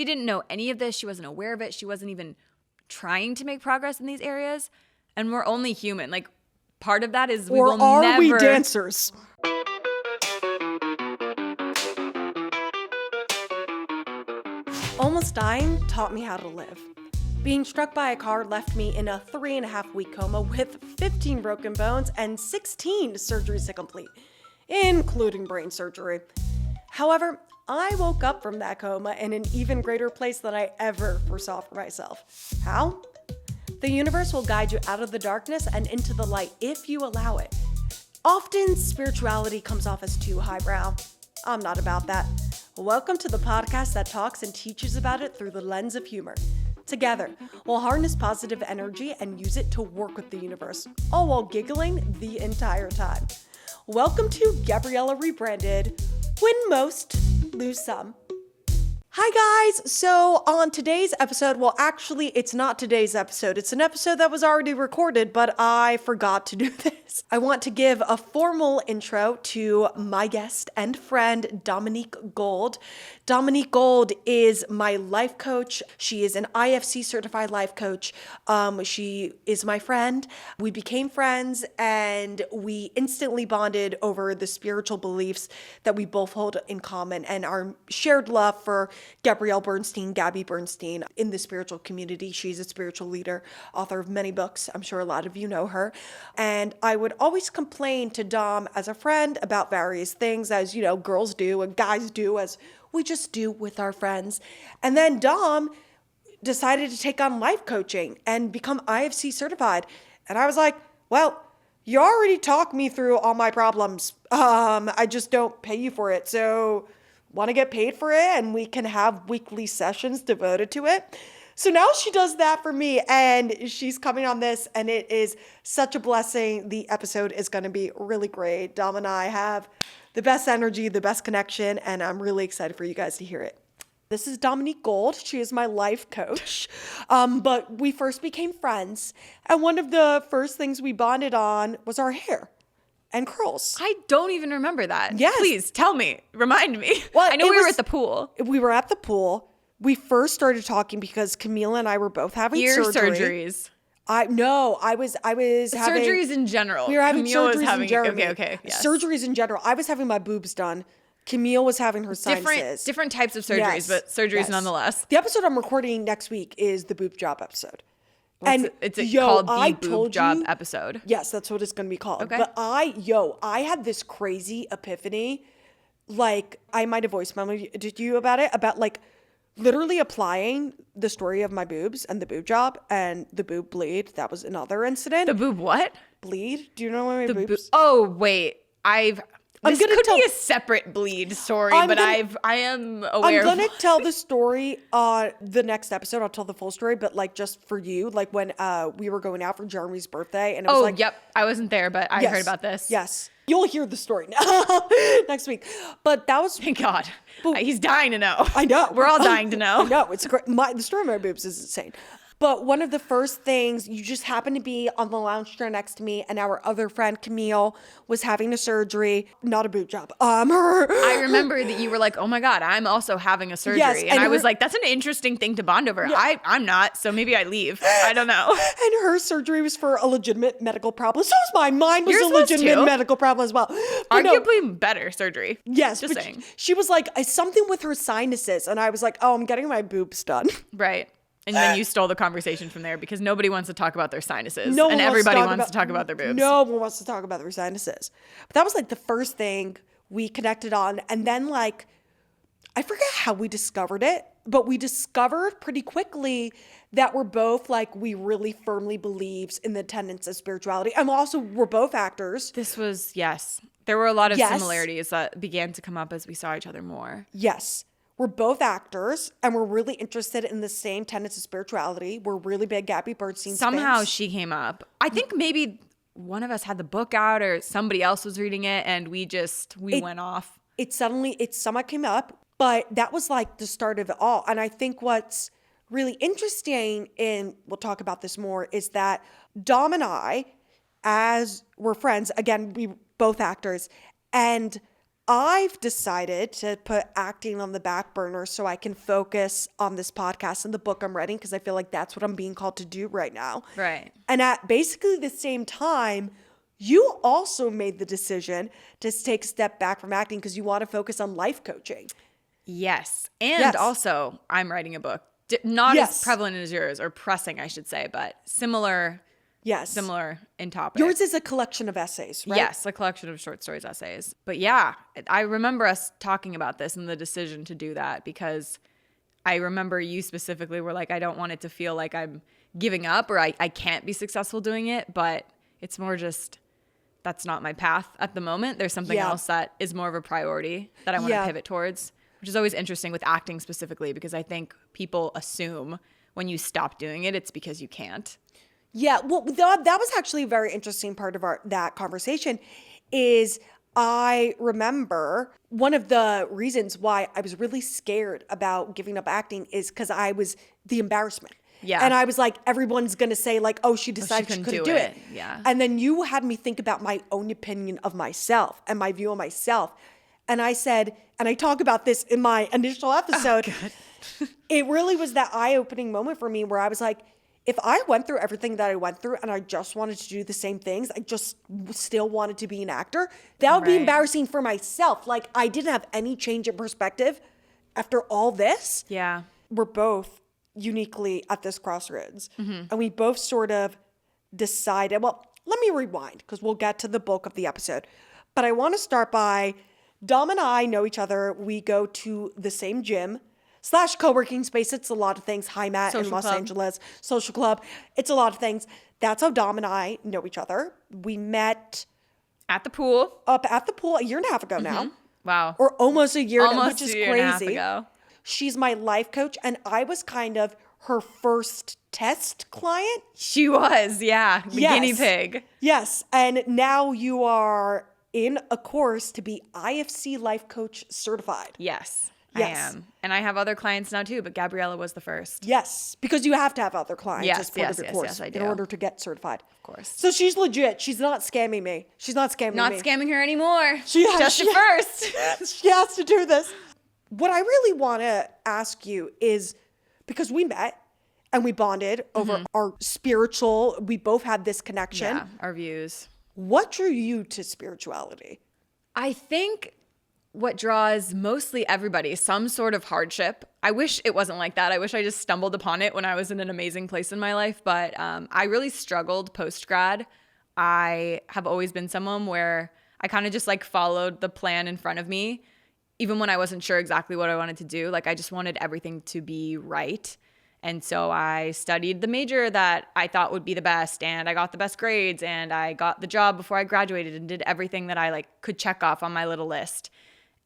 She didn't know any of this. She wasn't aware of it. She wasn't even trying to make progress in these areas. And we're only human. Like, part of that is we will never... Or are we dancers? Almost dying taught me how to live. Being struck by a car left me in a 3.5-week coma with 15 broken bones and 16 surgeries to complete, including brain surgery. However, I woke up from that coma in an even greater place than I ever foresaw for myself. How? The universe will guide you out of the darkness and into the light if you allow it. Often, spirituality comes off as too highbrow. I'm not about that. Welcome to the podcast that talks and teaches about it through the lens of humor. Together, we'll harness positive energy and use it to work with the universe, all while giggling the entire time. Welcome to Gabriella Rebranded. Win most, lose some. Hi guys, so on today's episode, well actually it's not today's episode, it's an episode that was already recorded, but I forgot to do this. I want to give a formal intro to my guest and friend, Dominique Gold. Dominique Gold is my life coach. She is an IFC certified life coach. She is my friend. We became friends and we instantly bonded over the spiritual beliefs that we both hold in common and our shared love for Gabrielle Bernstein, Gabby Bernstein in the spiritual community. She's a spiritual leader, author of many books. I'm sure a lot of you know her. And I would always complain to Dom as a friend about various things, as you know, girls do and guys do, as we just do with our friends. And then Dom decided to take on life coaching and become IFC certified. And I was like, well, you already talked me through all my problems. I just don't pay you for it. So want to get paid for it and we can have weekly sessions devoted to it. So now she does that for me and she's coming on this and it is such a blessing. The episode is going to be really great. Dom and I have the best energy, the best connection, and I'm really excited for you guys to hear it. This is Dominique Gold. She is my life coach. But we first became friends and one of the first things we bonded on was our hair and curls. I don't even remember that. Yes. Please tell me. Remind me. Well, I know we were at the pool. We were at the pool. We first started talking because Camille and I were both having Ear surgery. surgeries. I was having surgeries in general. We were having Camille was surgeries having, in general. Okay. Yes. Surgeries in general. I was having my boobs done. Camille was having her sinuses. Different types of surgeries, Yes. but surgeries nonetheless. The episode I'm recording next week is the boob job episode. Called the boob job episode? Yes, that's what it's going to be called. Okay. But I had this crazy epiphany. Like, I might have voiced did you about it? About like literally applying the story of my boobs and the boob job and the boob bleed. That was another incident. The boob what? Bleed? Do you know my boobs? Oh, wait. This could be a separate bleed story, I am aware. I'm going to tell the story on the next episode. I'll tell the full story, but like just for you, like when we were going out for Jeremy's birthday and it was yep. I wasn't there, but I heard about this. Yes. You'll hear the story next week. But that was... Thank God. He's dying to know. I know. We're all dying to know. I know. It's great. The story of my boobs is insane. But one of the first things, you just happened to be on the lounge chair next to me, and our other friend, Camille, was having a surgery, not a boob job. I remember that you were like, oh my God, I'm also having a surgery. Yes, and I was like, that's an interesting thing to bond over. Yeah. I'm not, so maybe I leave. I don't know. And her surgery was for a legitimate medical problem. So was mine. Mine was Yours a legitimate medical problem as well. But arguably better surgery. Yes. Just saying. She was like, something with her sinuses. And I was like, oh, I'm getting my boobs done. Right. And then you stole the conversation from there because nobody wants to talk about their sinuses. And everybody wants to talk about their boobs. No one wants to talk about their sinuses. But that was like the first thing we connected on. And then like, I forget how we discovered it, but we discovered pretty quickly that we're both like, we really firmly believes in the tenets of spirituality. And also we're both actors. This was, yes. There were a lot of similarities that began to come up as we saw each other more. Yes. We're both actors and we're really interested in the same tenets of spirituality. We're really big Gabby Bernstein Somehow fans. She came up. I think maybe one of us had the book out or somebody else was reading it and we went off. It somewhat came up, but that was like the start of it all. And I think what's really interesting, and we'll talk about this more, is that Dom and I, as we're friends, again, we both actors, and I've decided to put acting on the back burner so I can focus on this podcast and the book I'm writing, because I feel like that's what I'm being called to do right now. Right. And at basically the same time, you also made the decision to take a step back from acting because you want to focus on life coaching. Yes. And also, I'm writing a book. Not as prevalent as yours, or pressing, I should say, but similar in topic. Yours is a collection of essays, right? Yes, a collection of short stories, essays. But yeah, I remember us talking about this and the decision to do that, because I remember you specifically were like, I don't want it to feel like I'm giving up or I can't be successful doing it, but it's more just that's not my path at the moment. There's something else that is more of a priority that I want to pivot towards, which is always interesting with acting specifically, because I think people assume when you stop doing it, it's because you can't. Yeah, well, that was actually a very interesting part of that conversation. Is I remember one of the reasons why I was really scared about giving up acting is because I was the embarrassment. Yeah. And I was like, everyone's going to say like, oh, she decided she couldn't do it. Yeah. And then you had me think about my own opinion of myself and my view of myself. And I said, and I talk about this in my initial episode, it really was that eye-opening moment for me where I was like, if I went through everything that I went through and I just wanted to do the same things, I just still wanted to be an actor, that would be embarrassing for myself. Like, I didn't have any change in perspective after all this. Yeah. We're both uniquely at this crossroads. And we both sort of decided, well, let me rewind because we'll get to the bulk of the episode. But I want to start by Dom and I know each other. We go to the same gym / co-working space. It's a lot of things. Hi, Matt in Los Angeles. Social club. It's a lot of things. That's how Dom and I know each other. We met at the pool. Up at the pool a year and a half ago now. Wow. Or almost a year, almost which is a year crazy. And a half ago. She's my life coach, and I was kind of her first test client. She was, yeah. The guinea pig. Yes. And now you are in a course to be IFC life coach certified. Yes. I am. And I have other clients now too, but Gabriella was the first. Yes, because you have to have other clients as part of your course yes, I do. in order to get certified. Of course. So she's legit. She's not scamming me. She's not scamming me. Not scamming her anymore. Just at first. She has to do this. What I really want to ask you is, because we met and we bonded over our spiritual, we both had this connection. Yeah, our views. What drew you to spirituality? I think what draws mostly everybody is some sort of hardship. I wish it wasn't like that. I wish I just stumbled upon it when I was in an amazing place in my life. But I really struggled post-grad. I have always been someone where I kind of just like followed the plan in front of me, even when I wasn't sure exactly what I wanted to do. Like I just wanted everything to be right. And so I studied the major that I thought would be the best, and I got the best grades, and I got the job before I graduated and did everything that I like could check off on my little list.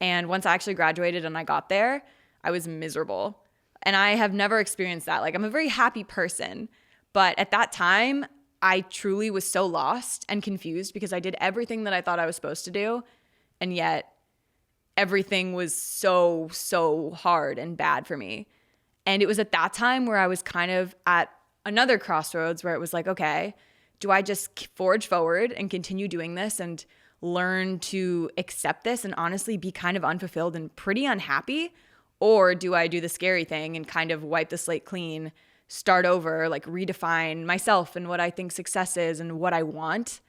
And once I actually graduated and I got there, I was miserable. And I have never experienced that. Like I'm a very happy person, but at that time, I truly was so lost and confused because I did everything that I thought I was supposed to do, and yet everything was so hard and bad for me. And it was at that time where I was kind of at another crossroads where it was like, okay, do I just forge forward and continue doing this and learn to accept this and honestly be kind of unfulfilled and pretty unhappy? Or do I do the scary thing and kind of wipe the slate clean, start over, like redefine myself and what I think success is and what I want,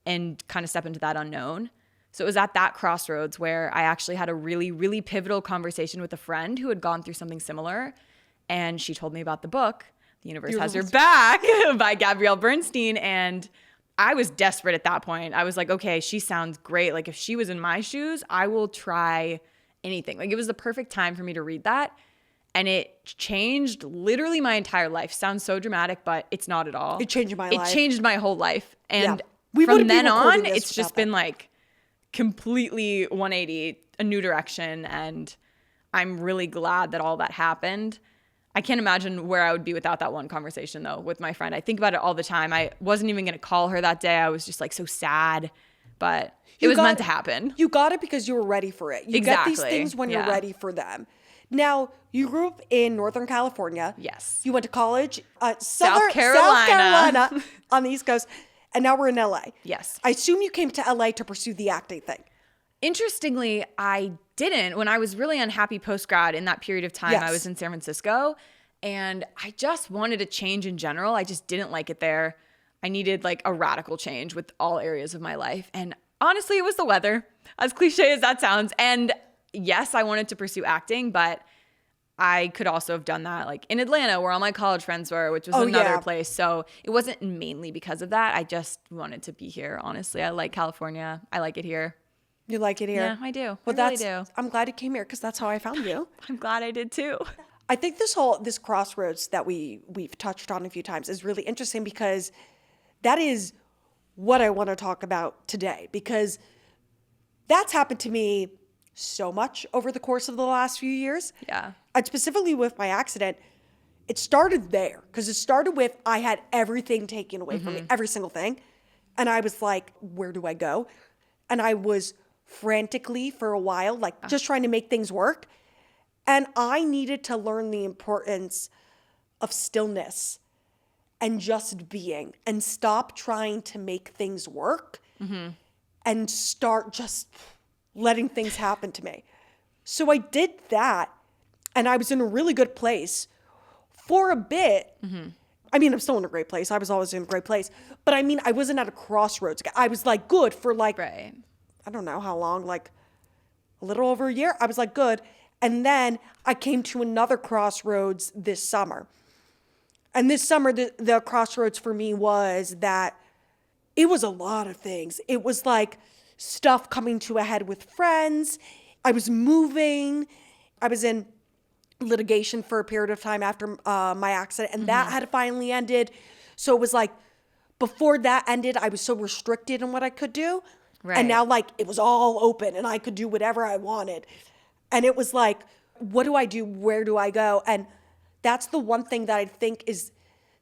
and kind of step into that unknown? So it was at that crossroads where I actually had a really, really pivotal conversation with a friend who had gone through something similar. And she told me about the book, The Universe Has Your Back by Gabrielle Bernstein. And I was desperate at that point. I was like, okay, she sounds great. Like if she was in my shoes, I will try anything. Like it was the perfect time for me to read that. And it changed literally my entire life. Sounds so dramatic, but it's not at all. It changed my life. It changed my whole life. And We from wouldn't be then on, recording this it's just without been like completely 180, a new direction. And I'm really glad that all that happened. I can't imagine where I would be without that one conversation, though, with my friend. I think about it all the time. I wasn't even going to call her that day. I was just like so sad, but it was meant to happen. You got it because you were ready for it. You get these things when you're Yeah. ready for them. Now, you grew up in Northern California. Yes. You went to college, South Carolina. South Carolina on the East Coast, and now we're in LA. Yes. I assume you came to LA to pursue the acting thing. Interestingly, I didn't. When I was really unhappy post-grad in that period of time, Yes. I was in San Francisco and I just wanted a change in general. I just didn't like it there. I needed like a radical change with all areas of my life. And honestly, it was the weather, as cliche as that sounds. And yes, I wanted to pursue acting, but I could also have done that like in Atlanta where all my college friends were, which was another place. So it wasn't mainly because of that. I just wanted to be here, honestly. I like California. I like it here. You like it here? Yeah, I do. Well, I really do. I'm glad you came here because that's how I found you. I'm glad I did too. I think this crossroads that we've touched on a few times is really interesting because that is what I want to talk about today, because that's happened to me so much over the course of the last few years. Yeah. And specifically with my accident, it started there because it started with I had everything taken away from me, every single thing. And I was like, where do I go? And I was frantically for a while, like just trying to make things work. And I needed to learn the importance of stillness and just being and stop trying to make things work and start just letting things happen to me. So I did that and I was in a really good place for a bit. I mean, I'm still in a great place. I was always in a great place. But I mean, I wasn't at a crossroads. I was like good for like, Right. I don't know how long, like a little over a year. I was like good. And then I came to another crossroads this summer. And this summer, the crossroads for me was that it was a lot of things. It was like stuff coming to a head with friends. I was moving. I was in litigation for a period of time after my accident, and that had finally ended. So it was like, before that ended, I was so restricted in what I could do. Right. And now, like, it was all open and I could do whatever I wanted. And it was like, what do I do? Where do I go? And that's the one thing that I think is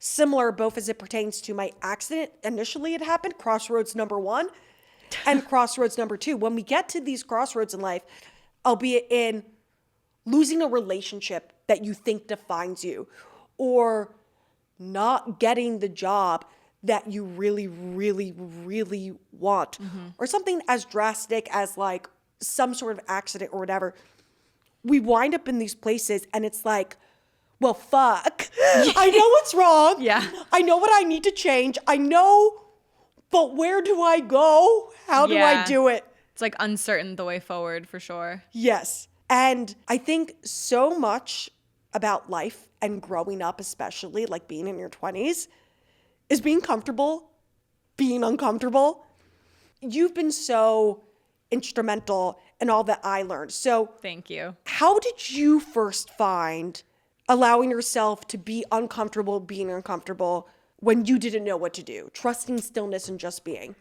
similar, both as it pertains to my accident. Initially, it happened, crossroads number 1 and crossroads number 2. When we get to these crossroads in life, albeit in losing a relationship that you think defines you, or not getting the job that you really, really, really want, or something as drastic as like some sort of accident or whatever, we wind up in these places and it's like, well, fuck. I know what's wrong. Yeah. I know what I need to change. I know, but where do I go? How do I do it? It's like uncertain the way forward for sure. Yes. And I think so much about life and growing up, especially like being in your 20s, is being comfortable, being uncomfortable. You've been so instrumental in all that I learned. So Thank you. how did you first find allowing yourself to be uncomfortable, being uncomfortable when you didn't know what to do, trusting stillness and just being?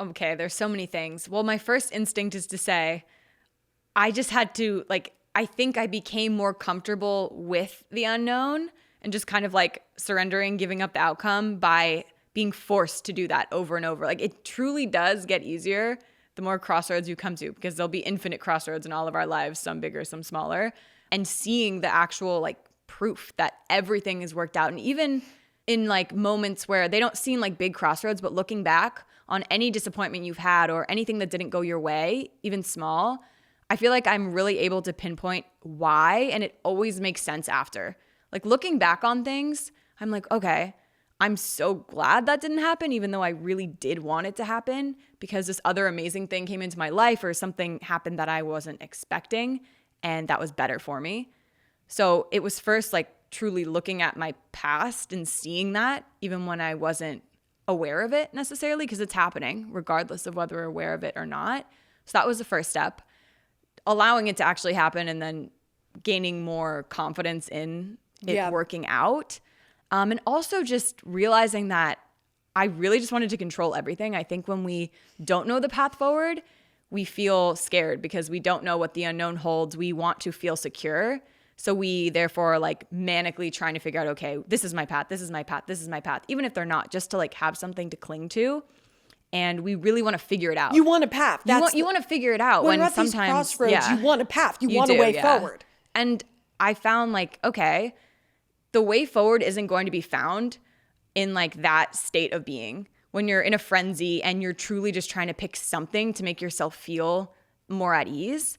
Okay, there's so many things. Well, my first instinct is to say, I just had to, like, I think I became more comfortable with the unknown and just kind of like surrendering, giving up the outcome by being forced to do that over and over. Like, it truly does get easier the more crossroads you come to, because there'll be infinite crossroads in all of our lives, some bigger, some smaller, and seeing the actual like proof that everything is worked out. And even in like moments where they don't seem like big crossroads, but looking back on any disappointment you've had or anything that didn't go your way, even small, I feel like I'm really able to pinpoint why, and it always makes sense after. Like, looking back on things, I'm like, okay, I'm so glad that didn't happen, even though I really did want it to happen, because this other amazing thing came into my life or something happened that I wasn't expecting, and that was better for me. So it was first like truly looking at my past and seeing that, even when I wasn't aware of it necessarily, because it's happening regardless of whether we're aware of it or not. So that was the first step. Allowing it to actually happen and then gaining more confidence in it working out. And also just realizing that I really just wanted to control everything. I think when we don't know the path forward, we feel scared because we don't know what the unknown holds. We want to feel secure. So we therefore are like manically trying to figure out, okay, this is my path, this is my path, this is my path, even if they're not, just to like have something to cling to. And we really want to figure it out. You want a path. You want to figure it out when when sometimes sometimes crossroads, you want a path. You want a way forward. And I found like, okay, the way forward isn't going to be found in like that state of being when you're in a frenzy and you're truly just trying to pick something to make yourself feel more at ease.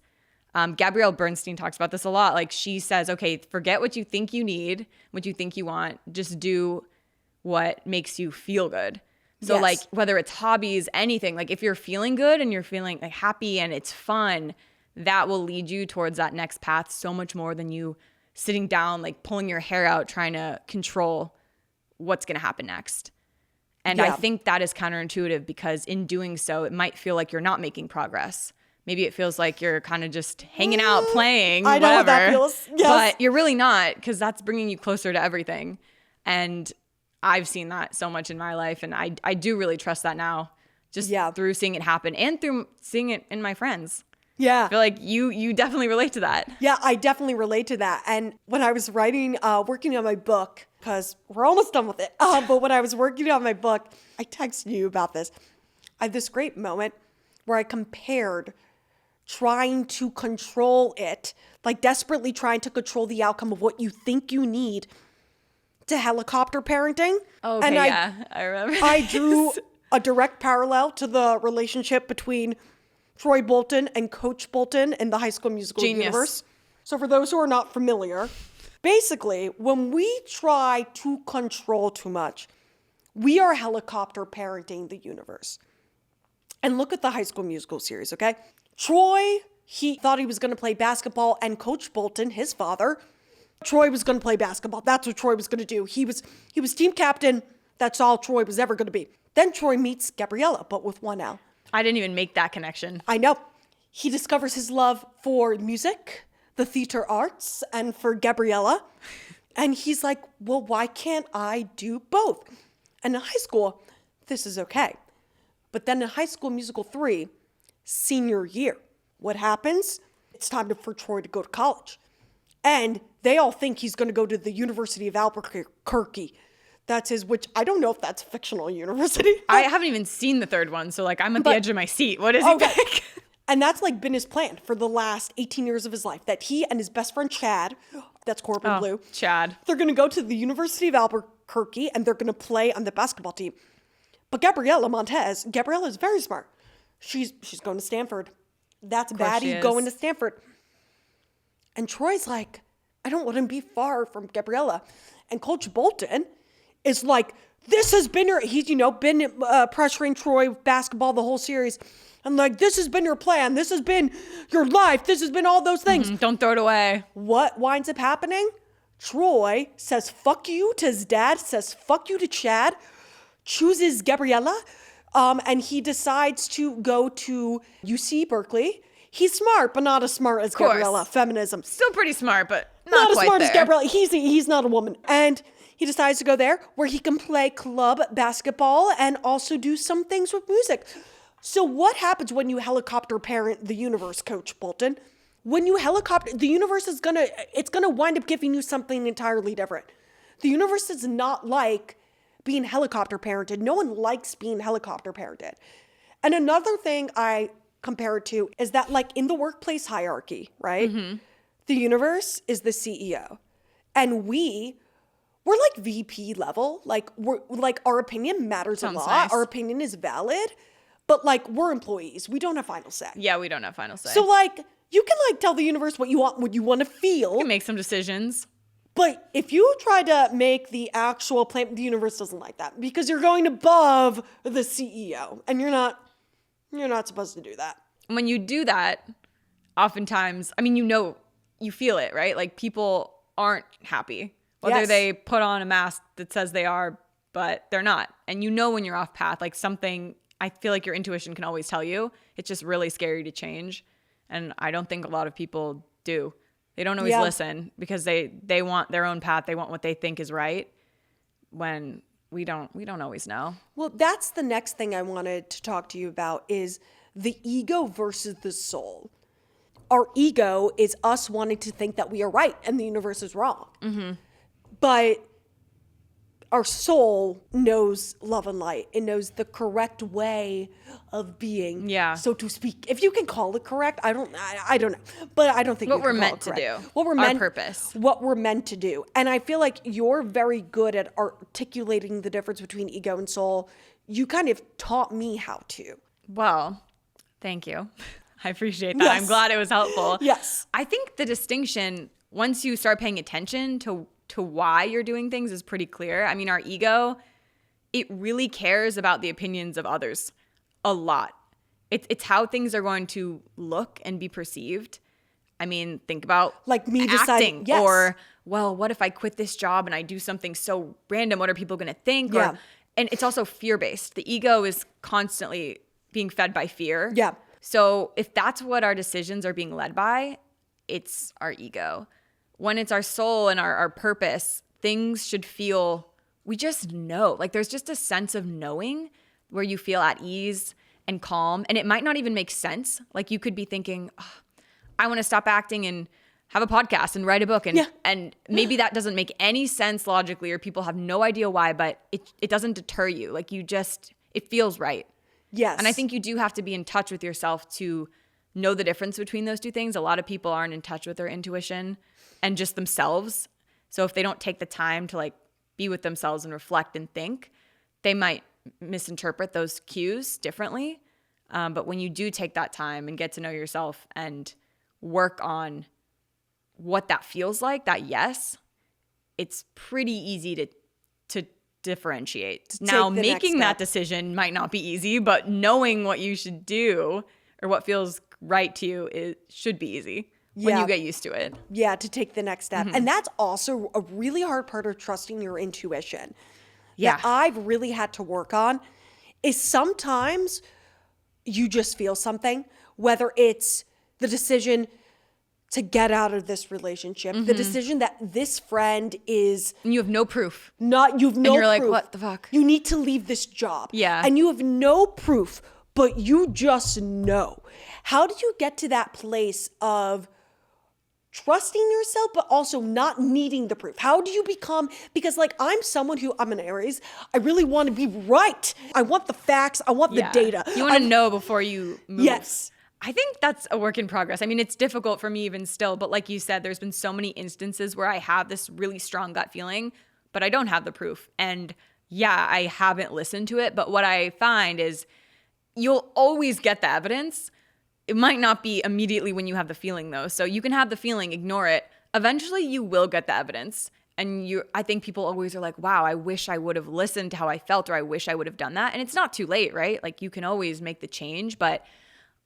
Gabrielle Bernstein talks about this a lot. Like she says, okay, forget what you think you need, what you think you want. Just do what makes you feel good. So like whether it's hobbies, anything, like if you're feeling good and you're feeling like happy and it's fun, that will lead you towards that next path so much more than you sitting down, like pulling your hair out, trying to control what's going to happen next. And I think that is counterintuitive because in doing so, it might feel like you're not making progress. Maybe it feels like you're kind of just hanging out, playing, I know whatever. what that feels. Yes. But you're really not, because that's bringing you closer to everything. And I've seen that so much in my life. And I do really trust that now, just through seeing it happen and through seeing it in my friends. Yeah. I feel like you definitely relate to that. Yeah, I definitely relate to that. And when I was working on my book, because we're almost done with it, but when I was working on my book, I texted you about this. I had this great moment where I compared trying to control it, like desperately trying to control the outcome of what you think you need, to helicopter parenting. Okay, and I remember. I drew a direct parallel to the relationship between Troy Bolton and Coach Bolton in the High School Musical universe. So for those who are not familiar, basically, when we try to control too much, we are helicopter parenting the universe. And look at the High School Musical series, okay? Troy, he thought he was going to play basketball, and Coach Bolton, his father, Troy was going to play basketball. That's what Troy was going to do. He was team captain. That's all Troy was ever going to be. Then Troy meets Gabriella, but with one L. I didn't even make that connection. I know. He discovers his love for music, the theater arts, and for Gabriella. And he's like, well, why can't I do both? And in high school, this is okay. But then in High School Musical 3, senior year, what happens? It's time for Troy to go to college. And they all think he's going to go to the University of Albuquerque. That's his, which I don't know if that's a fictional university. I haven't even seen the third one, so like I'm at the edge of my seat. What does he pick? And that's like been his plan for the last 18 years of his life, that he and his best friend Chad, that's Corbin Blue, Chad, they're going to go to the University of Albuquerque and they're going to play on the basketball team. But Gabriella is very smart. She's going to Stanford. That's baddie going to Stanford. And Troy's like, I don't want to be far from Gabriella. And Coach Bolton is like, this has been he's, been pressuring Troy with basketball the whole series. And like, this has been your plan. This has been your life. This has been all those things. Don't throw it away. What winds up happening? Troy says, fuck you to his dad, says, fuck you to Chad, chooses Gabriella, and he decides to go to UC Berkeley. He's smart, but not as smart as Gabriella. Feminism. Still pretty smart, but not as quite smart there. as Gabriella. He's not a woman. And he decides to go there where he can play club basketball and also do some things with music. So what happens when you helicopter parent the universe, Coach Bolton? When you helicopter, the universe is gonna wind up giving you something entirely different. The universe is not like being helicopter parented. No one likes being helicopter parented. And another thing I compare it to is that, like, in the workplace hierarchy, right? Mm-hmm. The universe is the CEO. And we're like VP level. Like, we're like, our opinion matters a lot. Nice. Our opinion is valid. But like, we're employees. We don't have final say. Yeah, we don't have final say. So like, you can like tell the universe what you want to feel. You can make some decisions. But if you try to make the actual plan, the universe doesn't like that, because you're going above the CEO, and you're not supposed to do that. When you do that, oftentimes, I mean, you feel it, right? Like, people aren't happy. Whether they put on a mask that says they are, but they're not. And you know when you're off path, like something, I feel like your intuition can always tell you. It's just really scary to change. And I don't think a lot of people do. They don't always listen because they want their own path. They want what they think is right, when we don't always know. Well, that's the next thing I wanted to talk to you about, is the ego versus the soul. Our ego is us wanting to think that we are right and the universe is wrong. Mm-hmm. But our soul knows love and light. It knows the correct way of being, so to speak. If you can call it correct, I don't know. But I don't think what we're meant to do. Our purpose. What we're meant to do. And I feel like you're very good at articulating the difference between ego and soul. You kind of taught me how to. Well, thank you. I appreciate that. Yes. I'm glad it was helpful. Yes. I think the distinction, once you start paying attention to why you're doing things, is pretty clear. I mean, our ego, it really cares about the opinions of others a lot. It's how things are going to look and be perceived. I mean, think about like me acting deciding, yes. or, well, what if I quit this job and I do something so random? What are people going to think? Yeah. And it's also fear-based. The ego is constantly being fed by fear. Yeah. So if that's what our decisions are being led by, it's our ego. When it's our soul and our purpose, things should feel, we just know. Like there's just a sense of knowing where you feel at ease and calm. And it might not even make sense. Like you could be thinking, oh, I want to stop acting and have a podcast and write a book. And maybe that doesn't make any sense logically, or people have no idea why, but it doesn't deter you. Like it feels right. Yes. And I think you do have to be in touch with yourself to know the difference between those two things. A lot of people aren't in touch with their intuition and just themselves. So if they don't take the time to like be with themselves and reflect and think, they might misinterpret those cues differently. But when you do take that time and get to know yourself and work on what that feels like, that yes, it's pretty easy to differentiate. Now, making that decision might not be easy, but knowing what you should do or what feels right to you should be easy when you get used to it. Yeah, to take the next step. And that's also a really hard part of trusting your intuition. Yeah. That I've really had to work on is sometimes you just feel something, whether it's the decision to get out of this relationship, the decision that this friend is... And you have no proof. You've no proof. And you're like, what the fuck? You need to leave this job. Yeah. And you have no proof, but you just know. How do you get to that place of trusting yourself, but also not needing the proof? How do you become, because like I'm someone who, I'm an Aries, I really want to be right. I want the facts. I want the data. You want to know before you move. Yes. I think that's a work in progress. I mean, it's difficult for me even still, but like you said, there's been so many instances where I have this really strong gut feeling, but I don't have the proof. And yeah, I haven't listened to it, but what I find is you'll always get the evidence. It might not be immediately when you have the feeling though. So you can have the feeling, ignore it. Eventually you will get the evidence. And I think people always are like, wow, I wish I would have listened to how I felt, or I wish I would have done that. And it's not too late, right? Like you can always make the change, but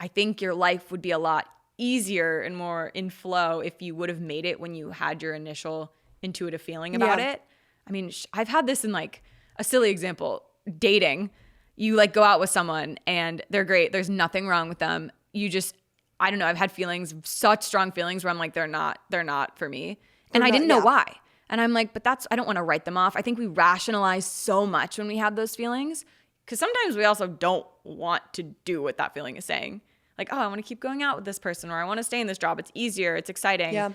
I think your life would be a lot easier and more in flow if you would have made it when you had your initial intuitive feeling about it. I mean, I've had this in like a silly example, dating. You like go out with someone and they're great. There's nothing wrong with them. You just, I don't know. I've had feelings, such strong feelings where I'm like, they're not for me. And I didn't know why. And I'm like, but I don't want to write them off. I think we rationalize so much when we have those feelings, because sometimes we also don't want to do what that feeling is saying. Like, oh, I want to keep going out with this person, or I want to stay in this job. It's easier. It's exciting. Yeah.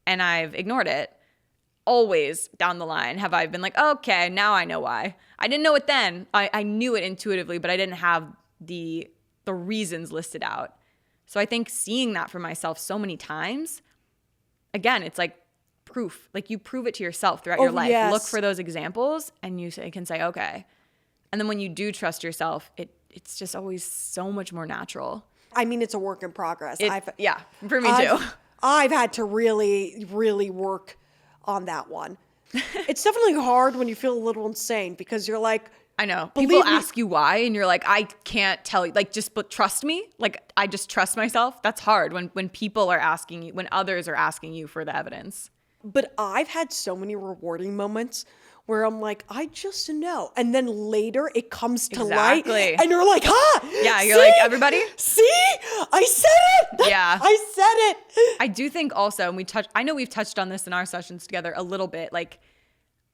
And I've ignored it. Always down the line have I been like, okay, now I know why. I didn't know it then. I knew it intuitively, but I didn't have the reasons listed out. So I think seeing that for myself so many times, again, it's like proof. Like you prove it to yourself throughout your life. Yes. Look for those examples and you can say, okay. And then when you do trust yourself, it's just always so much more natural. I mean, it's a work in progress. Yeah, for me too. I've had to really, really work on that one. It's definitely hard when you feel a little insane, because you're like, I know. People ask you why, and you're like, I can't tell you. Like, but trust me. Like, I just trust myself. That's hard when people are asking you, when others are asking you for the evidence. But I've had so many rewarding moments where I'm like, I just know. And then later it comes to light. And you're like, yeah, you're like, everybody? See? I said it. Yeah. I said it. I do think also, and I know we've touched on this in our sessions together a little bit, like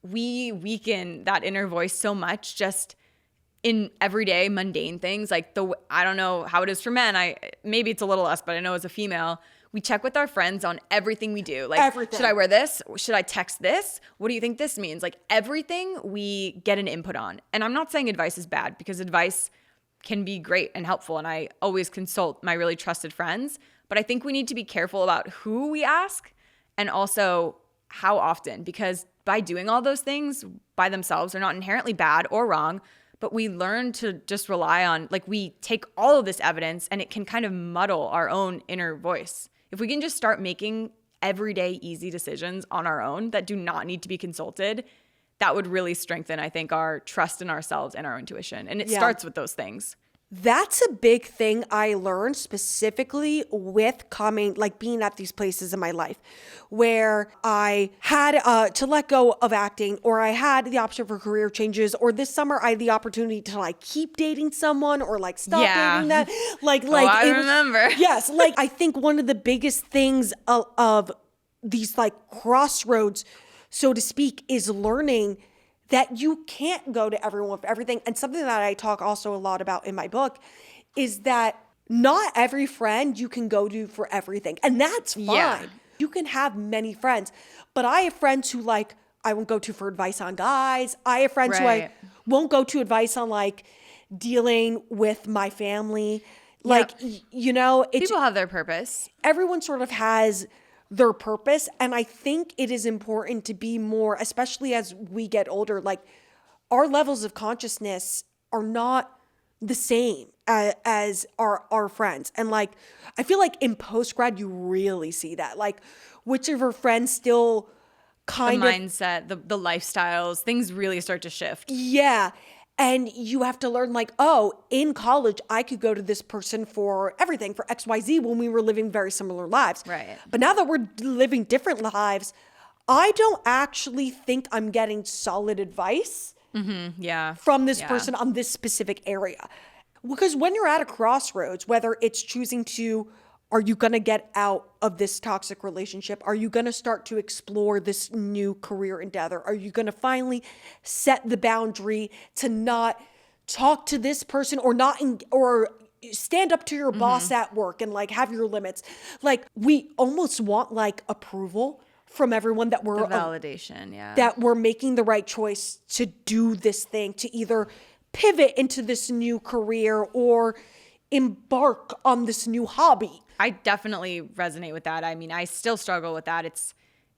we weaken that inner voice so much just in everyday mundane things. Like I don't know how it is for men. Maybe it's a little less, but I know as a female, we check with our friends on everything we do. Like, everything. Should I wear this? Should I text this? What do you think this means? Like everything we get an input on. And I'm not saying advice is bad, because advice can be great and helpful. And I always consult my really trusted friends. But I think we need to be careful about who we ask and also how often, because by doing all those things by themselves, they're not inherently bad or wrong, but we learn to just rely on, like, we take all of this evidence and it can kind of muddle our own inner voice. If we can just start making everyday easy decisions on our own that do not need to be consulted, that would really strengthen, I think, our trust in ourselves and our intuition. And it starts with those things. That's a big thing I learned specifically with being at these places in my life where I had to let go of acting, or I had the option for career changes, or this summer I had the opportunity to like keep dating someone or like stop dating that. I remember. Yes. Like, I think one of the biggest things of these like crossroads, so to speak, is learning that you can't go to everyone for everything. And something that I talk also a lot about in my book is that not every friend you can go to for everything. And that's fine. Yeah. You can have many friends. But I have friends who like I won't go to for advice on guys. I have friends who I won't go to advice on like dealing with my family. Like, you know, people have their purpose. Everyone sort of has their purpose. And I think it is important to be more, especially as we get older, like our levels of consciousness are not the same as our friends. And like, I feel like in post-grad, you really see that. Like, which of our friends still kind of... The mindset, the lifestyles, things really start to shift. Yeah. And you have to learn like, oh, in college, I could go to this person for everything, for XYZ, when we were living very similar lives. Right. But now that we're living different lives, I don't actually think I'm getting solid advice from this person on this specific area. Because when you're at a crossroads, whether it's choosing to, are you going to get out of this toxic relationship? Are you going to start to explore this new career endeavor? Are you going to finally set the boundary to not talk to this person or stand up to your boss at work and like have your limits? Like, we almost want like approval from everyone that we're the validation, that we're making the right choice to do this thing, to either pivot into this new career or embark on this new hobby. I definitely resonate with that. I mean, I still struggle with that.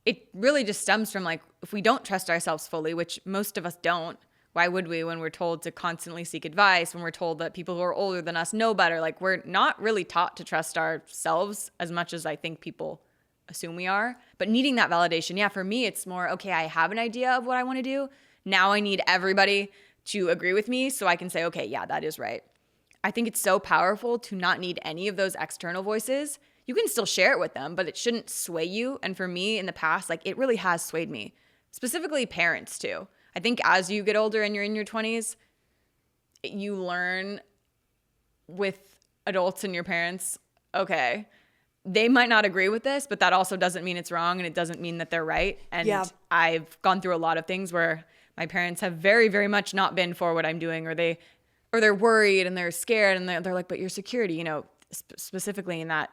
It really just stems from like, if we don't trust ourselves fully, which most of us don't, why would we when we're told to constantly seek advice, when we're told that people who are older than us know better? Like, we're not really taught to trust ourselves as much as I think people assume we are. But needing that validation, for me, it's more, okay, I have an idea of what I want to do. Now I need everybody to agree with me so I can say, okay, yeah, that is right. I think it's so powerful to not need any of those external voices. You can still share it with them, but it shouldn't sway you. And for me in the past, like, it really has swayed me, specifically parents too. I think as you get older and you're in your 20s, you learn with adults and your parents, okay, they might not agree with this, but that also doesn't mean it's wrong, and it doesn't mean that they're right. And I've gone through a lot of things where my parents have very, very much not been for what I'm doing, or they're worried and they're scared, and they're like, but your security, you know, specifically in that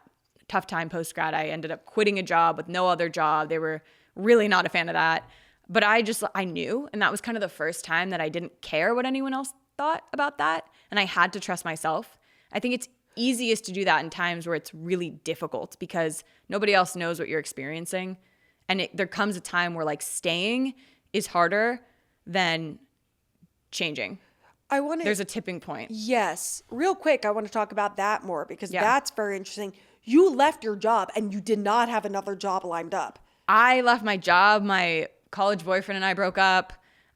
tough time post-grad, I ended up quitting a job with no other job. They were really not a fan of that. But I knew, and that was kind of the first time that I didn't care what anyone else thought about that. And I had to trust myself. I think it's easiest to do that in times where it's really difficult because nobody else knows what you're experiencing. And there comes a time where like staying is harder than changing. There's a tipping point. Yes. Real quick, I want to talk about that more because that's very interesting. You left your job and you did not have another job lined up. I left my job. My college boyfriend and I broke up.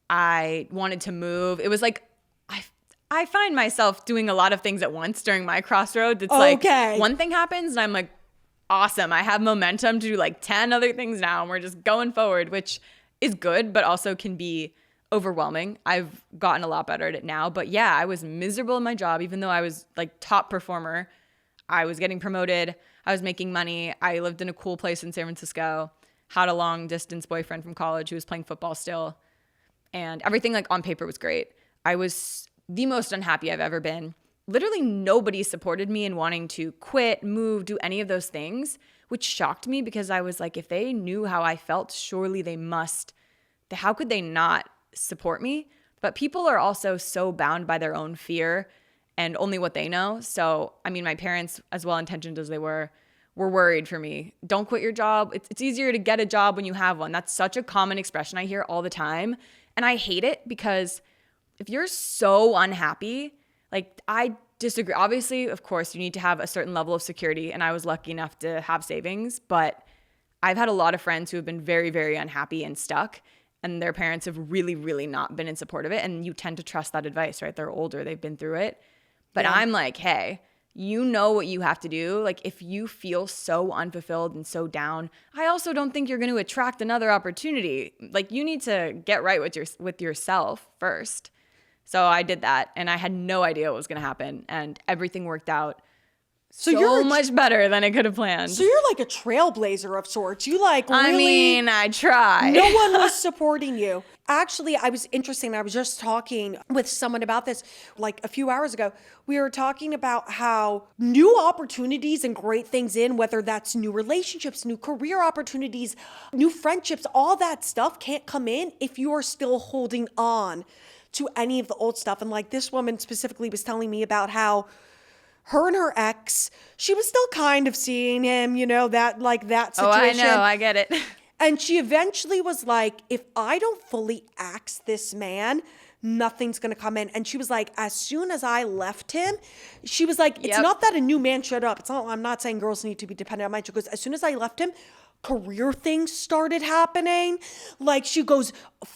I wanted to move. It was like, I find myself doing a lot of things at once during my crossroads. It's like one thing happens and I'm like, awesome. I have momentum to do like 10 other things now and we're just going forward, which is good, but also can be overwhelming. I've gotten a lot better at it now. But yeah, I was miserable in my job, even though I was like top performer. I was getting promoted. I was making money. I lived in a cool place in San Francisco, had a long distance boyfriend from college who was playing football still. And everything like on paper was great. I was the most unhappy I've ever been. Literally nobody supported me in wanting to quit, move, do any of those things, which shocked me because I was like, if they knew how I felt, surely they must. How could they not support me? But people are also so bound by their own fear and only what they know. So, I mean, my parents, as well-intentioned as they were worried for me. Don't quit your job. It's easier to get a job when you have one. That's such a common expression I hear all the time. And I hate it because if you're so unhappy, like I disagree. Obviously, of course, you need to have a certain level of security. And I was lucky enough to have savings, but I've had a lot of friends who have been very, very unhappy and stuck, and their parents have really, really not been in support of it. And you tend to trust that advice, right? They're older, they've been through it. But Yeah. I'm like, hey, you know what you have to do. Like if you feel so unfulfilled and so down, I also don't think you're going to attract another opportunity. Like you need to get right with yourself first. So I did that, and I had no idea what was going to happen, and everything worked out so much better than I could have planned. So you're like a trailblazer of sorts. You like really. I mean, I tried. No one was supporting you. Actually, I was interesting. I was just talking with someone about this like a few hours ago. We were talking about how new opportunities and great things whether that's new relationships, new career opportunities, new friendships, all that stuff can't come in if you are still holding on to any of the old stuff. And like this woman specifically was telling me about how her and her ex, she was still kind of seeing him, that situation. Oh, I know. I get it. And she eventually was like, if I don't fully axe this man, nothing's going to come in. And she was like, as soon as I left him, she was like, it's not that a new man showed up. I'm not saying girls need to be dependent on men. She goes, as soon as I left him, career things started happening. Like she goes,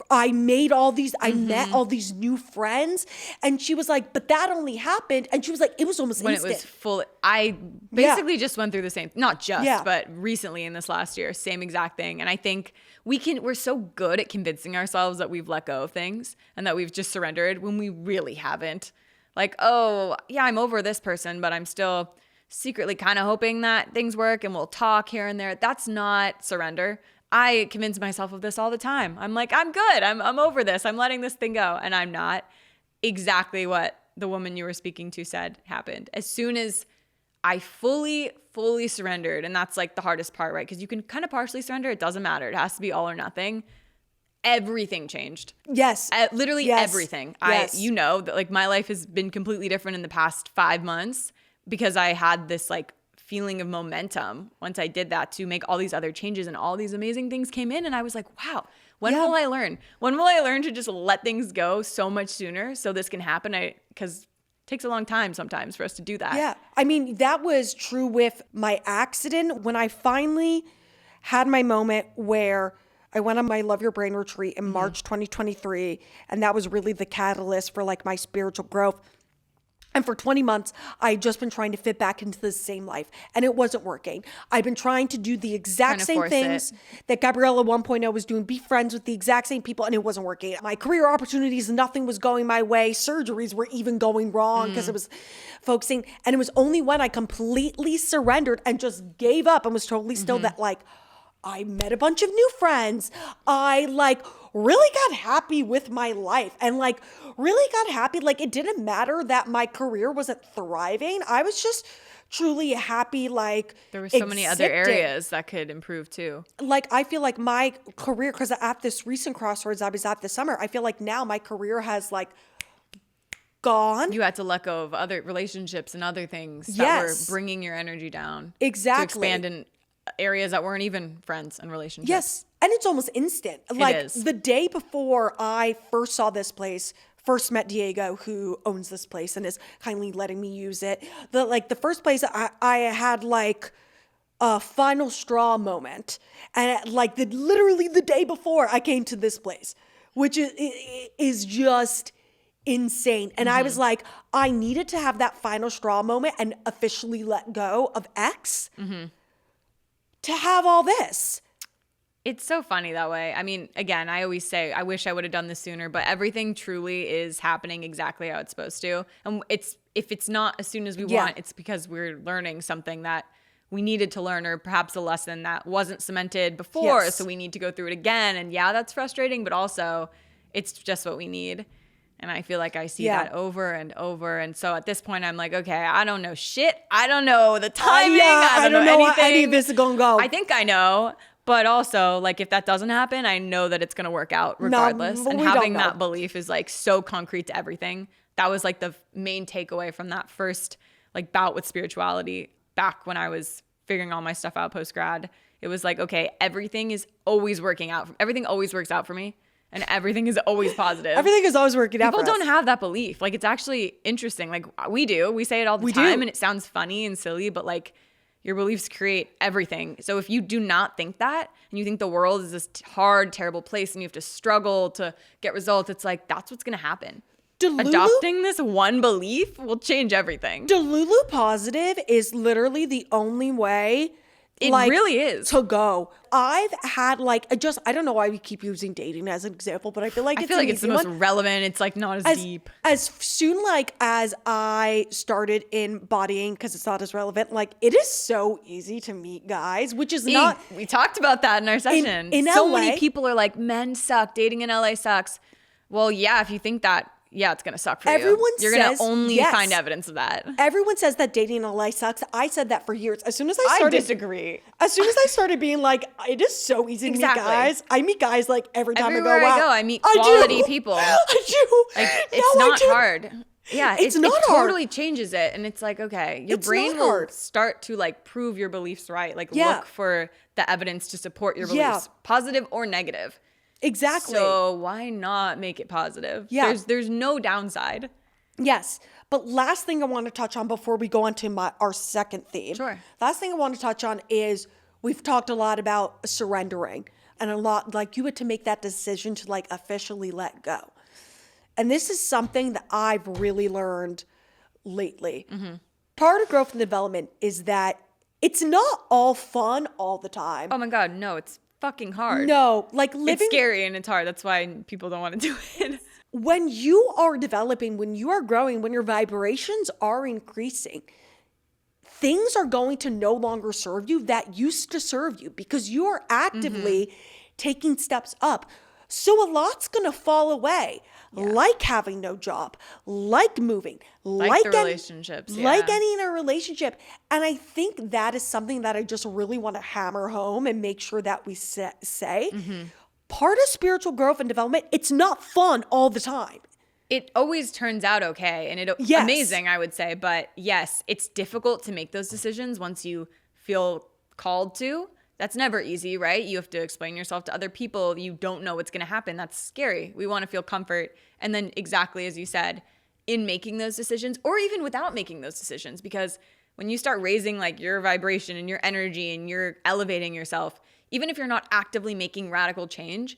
I met all these new friends. And she was like, but that only happened. And she was like, it was almost when instant. It was full. I basically just went through the same, not just, but recently in this last year, same exact thing. And I think we're so good at convincing ourselves that we've let go of things and that we've just surrendered when we really haven't. Like, oh yeah, I'm over this person, but I'm still secretly kind of hoping that things work and we'll talk here and there. That's not surrender. I convince myself of this all the time. I'm like, I'm good. I'm over this. I'm letting this thing go. And I'm not. Exactly what the woman you were speaking to said happened. As soon as I fully surrendered, and that's like the hardest part, right? Because you can kind of partially surrender. It doesn't matter. It has to be all or nothing. Everything changed. Yes. Literally everything. Yes. That like my life has been completely different in the past 5 months because I had this like feeling of momentum once I did that to make all these other changes, and all these amazing things came in, and I was like, wow, when will I learn? When will I learn to just let things go so much sooner so this can happen? Because it takes a long time sometimes for us to do that. Yeah. I mean, that was true with my accident. When I finally had my moment where I went on my Love Your Brain retreat in March 2023, and that was really the catalyst for like my spiritual growth. And for 20 months, I had just been trying to fit back into the same life, and it wasn't working. I've been trying to do the exact same things that Gabriella 1.0 was doing, be friends with the exact same people, and it wasn't working. My career opportunities, nothing was going my way. Surgeries were even going wrong because it was focusing. And it was only when I completely surrendered and just gave up and was totally still that like, I met a bunch of new friends. I like really got happy with my life and like really got happy. Like it didn't matter that my career wasn't thriving. I was just truly happy. Like there were so many other areas that could improve too. Like I feel like my career, because at this recent crossroads I was at this summer, I feel like now my career has like gone. You had to let go of other relationships and other things that were bringing your energy down. Exactly. To expand in areas that weren't even friends and relationships. Yes. And it's almost instant. Like it is. The day before I first saw this place, first met Diego, who owns this place and is kindly letting me use it. The first place I had like a final straw moment. And like literally the day before I came to this place, which is just insane. And I was like, I needed to have that final straw moment and officially let go of X to have all this. It's so funny that way. I mean, again, I always say, I wish I would have done this sooner, but everything truly is happening exactly how it's supposed to. And if it's not as soon as we want, it's because we're learning something that we needed to learn, or perhaps a lesson that wasn't cemented before. So we need to go through it again. And yeah, that's frustrating, but also it's just what we need. And I feel like I see that over and over. And so at this point, I'm like, okay, I don't know shit. I don't know the timing. I don't know anything. How any of this is going to go. I think I know. But also, like, if that doesn't happen, I know that it's going to work out regardless. And having that belief is, like, so concrete to everything. That was, like, the main takeaway from that first, like, bout with spirituality back when I was figuring all my stuff out post-grad. It was like, okay, everything is always working out. Everything always works out for me. and everything is always positive. Everything is always working out for us. People don't have that belief. Like, it's actually interesting. Like, we do. We say it all the time, and it sounds funny and silly, but like, your beliefs create everything. So if you do not think that, and you think the world is this hard, terrible place, and you have to struggle to get results, it's like, that's what's going to happen. Adopting this one belief will change everything. Delulu positive is literally the only way. It really is. To go. I've had like, I don't know why we keep using dating as an example, but I feel like it's the most relevant. It's like not as deep. As soon like as I started embodying, because it's not as relevant, like it is so easy to meet guys, which is not. We talked about that in our session. In so LA, many people are like, men suck. Dating in LA sucks. Well, yeah, if you think that, yeah, it's going to suck for you. You're going to only find evidence of that. Everyone says that dating in LA sucks. I said that for years. As soon as I disagree. As soon as I started being like, it is so easy to meet guys. I meet guys like every time Everywhere I go out. I meet quality people. I do. Like, it's not hard. Yeah, it's not it hard. totally changes it. And it's like, okay, your brain will start to like prove your beliefs right. Like look for the evidence to support your beliefs, positive or negative. Exactly. So why not make it positive? Yeah. There's no downside. Yes. But last thing I want to touch on before we go on to our second theme. Sure. Last thing I want to touch on is we've talked a lot about surrendering and a lot like you had to make that decision to like officially let go. And this is something that I've really learned lately. Mm-hmm. Part of growth and development is that it's not all fun all the time. Oh my God, no, it's fucking hard. No, like living. It's scary and it's hard. That's why people don't want to do it. When you are developing, when you are growing, when your vibrations are increasing, things are going to no longer serve you that used to serve you because you are actively taking steps up. So a lot's going to fall away, like having no job, like moving, like the relationships, like any in a relationship. And I think that is something that I just really want to hammer home and make sure that we say. Part of spiritual growth and development, it's not fun all the time. It always turns out okay and amazing, I would say. But yes, it's difficult to make those decisions once you feel called to. That's never easy, right? You have to explain yourself to other people. You don't know what's going to happen. That's scary. We want to feel comfort. And then exactly as you said, in making those decisions or even without making those decisions, because when you start raising like your vibration and your energy and you're elevating yourself, even if you're not actively making radical change,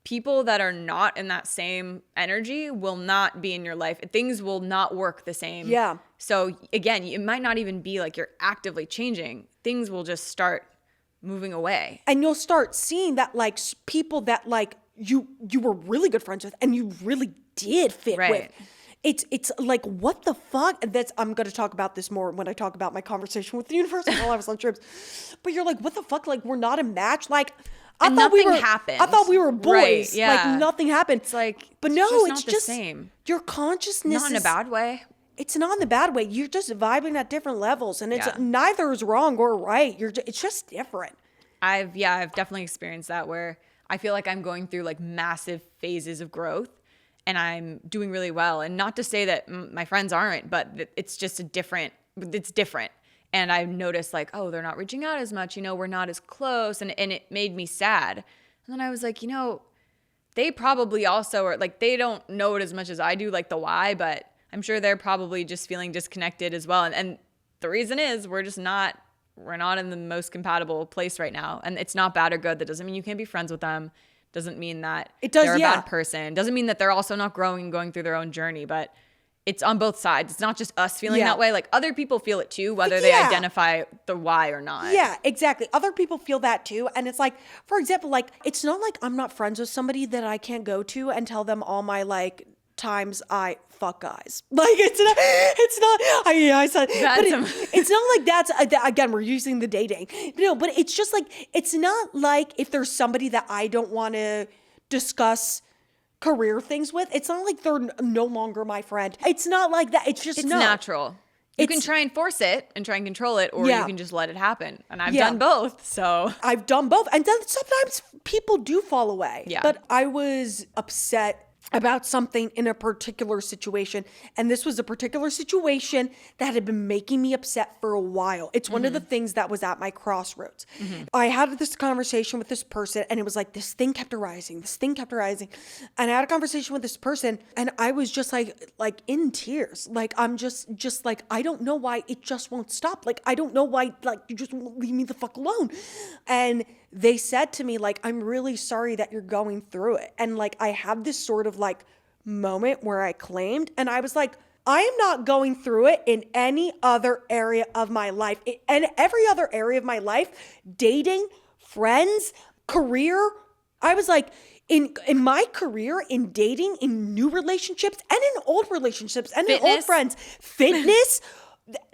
people that are not in that same energy will not be in your life. Things will not work the same. Yeah. So again, it might not even be like you're actively changing. Things will just start moving away. And you'll start seeing that like people that like you were really good friends with and you really did fit with. It's like, what the fuck? And I'm going to talk about this more when I talk about my conversation with the universe and all I was on trips. But you're like, what the fuck? Like, we're not a match. Like, I thought we were boys. Right, yeah. Like, nothing happened. It's like, but no, it's just the same. Your consciousness not in a bad way. It's not in the bad way. You're just vibing at different levels, and it's neither is wrong or right. It's just different. I've definitely experienced that where I feel like I'm going through like massive phases of growth and I'm doing really well. And not to say that my friends aren't, but it's just it's different. And I've noticed like, oh, they're not reaching out as much, we're not as close. And it made me sad. And then I was like, they probably also are like, they don't know it as much as I do, like the why, but I'm sure they're probably just feeling disconnected as well. And the reason is we're not in the most compatible place right now. And it's not bad or good. That doesn't mean you can't be friends with them. Doesn't mean that they're a bad person. Doesn't mean that they're also not growing and going through their own journey. But it's on both sides. It's not just us feeling that way. Like other people feel it too, whether they identify the why or not. Yeah, exactly. Other people feel that too. And it's like, for example, like it's not like I'm not friends with somebody that I can't go to and tell them all my like times I fuck guys. Like it's not I said, but it's not like that's again, we're using the dating. No, but it's just like, it's not like if there's somebody that I don't want to discuss career things with, it's not like they're no longer my friend. It's not like that. It's just natural. You can try and force it and try and control it, or you can just let it happen. And I've done both. So I've done both. And then sometimes people do fall away. Yeah. But I was upset about something in a particular situation. And this was a particular situation that had been making me upset for a while. It's one of the things that was at my crossroads. I had this conversation with this person, and it was like this thing kept arising. And I had a conversation with this person, and I was just like in tears. Like, I'm just like, I don't know why it just won't stop. Like, I don't know why, like, you just won't leave me the fuck alone. And they said to me, like, I'm really sorry that you're going through it. And like, I had this sort of like moment where I claimed, and I was like, I am not going through it in any other area of my life. And every other area of my life, dating, friends, career. I was like, in my career, in dating, in new relationships, and in old relationships, and in old friends, fitness,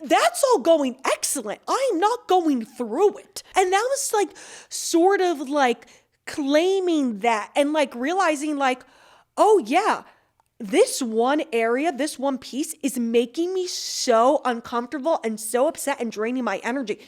that's all going excellent. I am not going through it. And that was like sort of like claiming that and like realizing like, oh yeah, this one area, this one piece is making me so uncomfortable and so upset and draining my energy.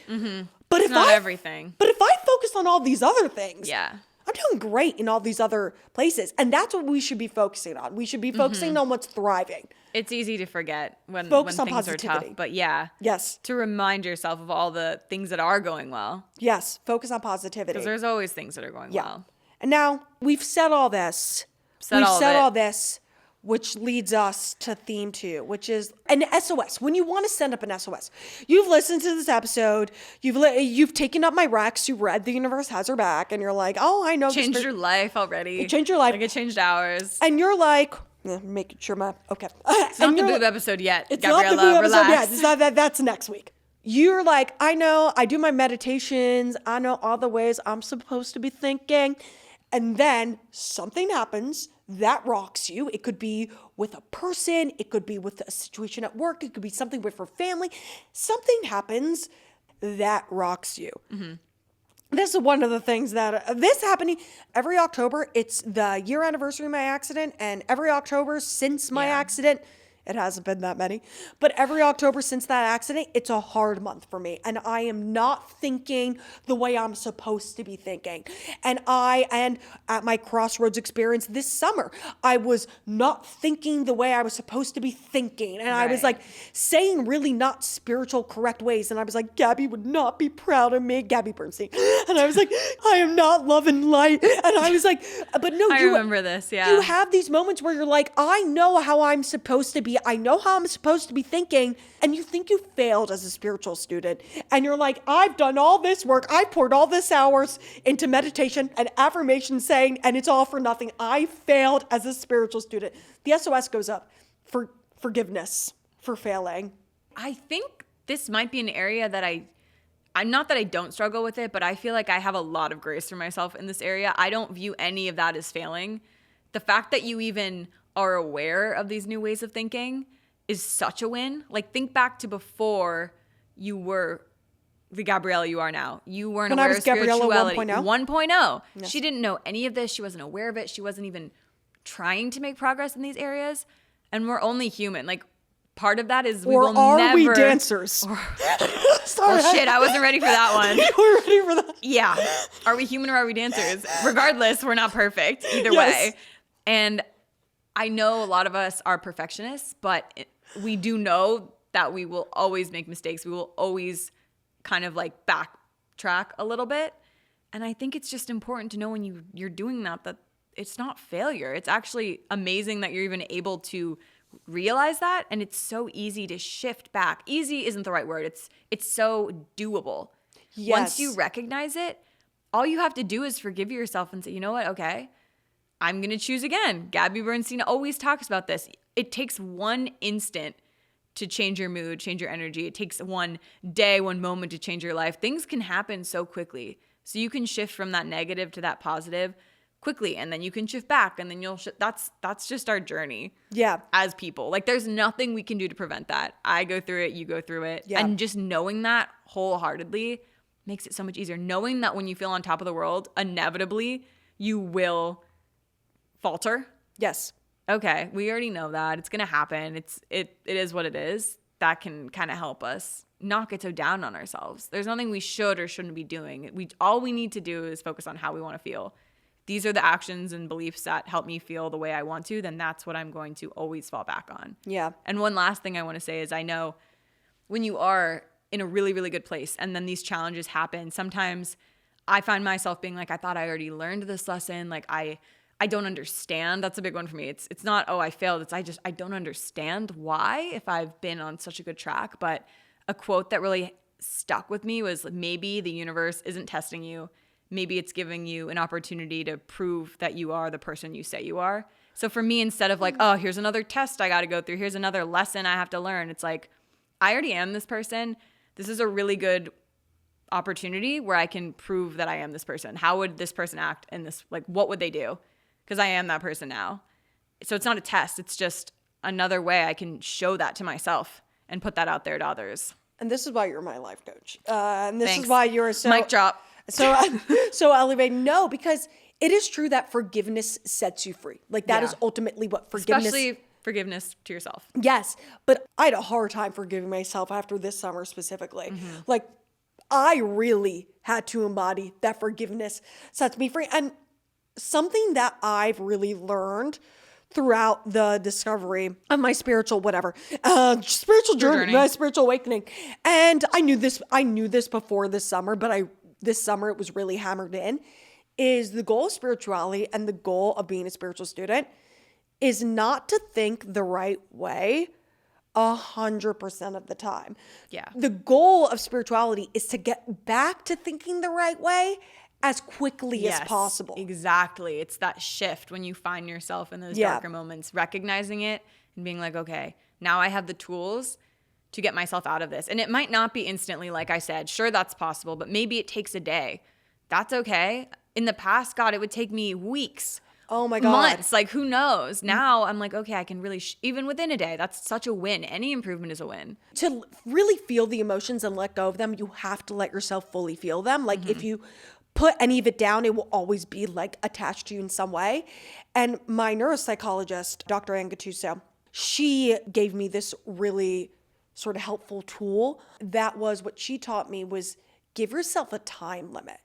But It's not everything. But if I focus on all these other things, Yeah. I'm doing great in all these other places. And that's what we should be focusing on. We should be focusing on what's thriving. It's easy to forget when Focus on things are positivity. tough. But yeah. Yes. To remind yourself of all the things that are going well. Yes. Focus on positivity. Because there's always things that are going well. And now we've said all this. Which leads us to theme 2, which is an SOS. When you want to send up an SOS, you've listened to this episode, you've taken up my Rex, you read The Universe Has Her Back, and you're like, oh, I know. Changed your life already. It changed your life. Like it changed ours. And you're like, making sure okay. It's not the boob episode yet, It's Gabriella, not the boob relax. episode yet. It's not that. That's next week. You're like, I know, I do my meditations. I know all the ways I'm supposed to be thinking. And then something happens that rocks you. It could be with a person. It could be with a situation at work. It could be something with her family. Something happens that rocks you. This is one of the things that this happening every October. It's the year anniversary of my accident. And every October since my accident, it hasn't been that many, but every October since that accident, it's a hard month for me. And I am not thinking the way I'm supposed to be thinking. And at my crossroads experience this summer, I was not thinking the way I was supposed to be thinking. And I was like saying really not spiritual correct ways. And I was like, Gabby would not be proud of me, Gabby Bernstein. And I was like, I am not love and light. And I was like, but no, I remember this. Yeah. You have these moments where you're like, I know how I'm supposed to be. I know how I'm supposed to be thinking. And you think you failed as a spiritual student. And you're like, I've done all this work. I've poured all this hours into meditation and affirmation saying, and it's all for nothing. I failed as a spiritual student. The SOS goes up for forgiveness for failing. I think this might be an area that I'm not that I don't struggle with it, but I feel like I have a lot of grace for myself in this area. I don't view any of that as failing. The fact that you even are aware of these new ways of thinking is such a win. Like, think back to before you were the Gabriella you are now. You weren't aware of spirituality. 1.0. Yes. She didn't know any of this. She wasn't aware of it. She wasn't even trying to make progress in these areas. And we're only human. Like, part of that is we will never... Or are we dancers? Sorry. Well, shit, I wasn't ready for that one. You were ready for that. Yeah. Are we human or are we dancers? Regardless, we're not perfect either way. And I know a lot of us are perfectionists, but we do know that we will always make mistakes. We will always kind of like backtrack a little bit. And I think it's just important to know when you're doing that it's not failure. It's actually amazing that you're even able to realize that. And it's so easy to shift back. Easy isn't the right word. It's so doable. Yes. Once you recognize it, all you have to do is forgive yourself and say, you know what? Okay, I'm going to choose again. Gabby Bernstein always talks about this. It takes one instant to change your mood, change your energy. It takes one day, one moment to change your life. Things can happen so quickly. So you can shift from that negative to that positive quickly, and then you can shift back, and then that's just our journey. Yeah. As people. Like, there's nothing we can do to prevent that. I go through it, you go through it. Yeah. And just knowing that wholeheartedly makes it so much easier. Knowing that when you feel on top of the world, inevitably you will falter. Yes. Okay, we already know that. It's going to happen. It is what it is. That can kind of help us not get so down on ourselves. There's nothing we should or shouldn't be doing. All we need to do is focus on how we want to feel. these are the actions and beliefs that help me feel the way I want to, then that's what I'm going to always fall back on. Yeah. And one last thing I want to say is I know when you are in a really, really good place and then these challenges happen, sometimes I find myself being like, I thought I already learned this lesson. Like I don't understand. That's a big one for me. It's not, oh, I failed. It's I don't understand why if I've been on such a good track. But a quote that really stuck with me was maybe the universe isn't testing you. Maybe it's giving you an opportunity to prove that you are the person you say you are. So for me, instead of like, oh, here's another test I got to go through, here's another lesson I have to learn, it's like, I already am this person. This is a really good opportunity where I can prove that I am this person. How would this person act in this? Like, what would they do? Because I am that person now. So it's not a test. It's just another way I can show that to myself and put that out there to others. And this is why you're my life coach. And this Thanks. is why you're so... Mic drop. So elevated. No, because it is true that forgiveness sets you free. Like that is ultimately what forgiveness... Especially forgiveness to yourself. Yes. But I had a hard time forgiving myself after this summer specifically. Like I really had to embody that forgiveness sets me free. And something that I've really learned throughout the discovery of my spiritual spiritual journey, my spiritual awakening. And I knew this before this summer, but this summer it was really hammered in, is the goal of spirituality and the goal of being a spiritual student is not to think the right way 100% of the time. Yeah. The goal of spirituality is to get back to thinking the right way as quickly as possible. Exactly. It's that shift when you find yourself in those darker moments, recognizing it and being like, okay, now I have the tools to get myself out of this. And it might not be instantly, like I said. Sure, that's possible, but maybe it takes a day. That's okay. In the past, God, it would take me weeks. Oh my God. Months. Like, who knows? Now I'm like, okay, I can really, even within a day, that's such a win. Any improvement is a win. To really feel the emotions and let go of them, you have to let yourself fully feel them. Like if you put any of it down, it will always be like attached to you in some way. And my neuropsychologist, Dr. Angatuso, she gave me this really sort of helpful tool. That was what she taught me was give yourself a time limit.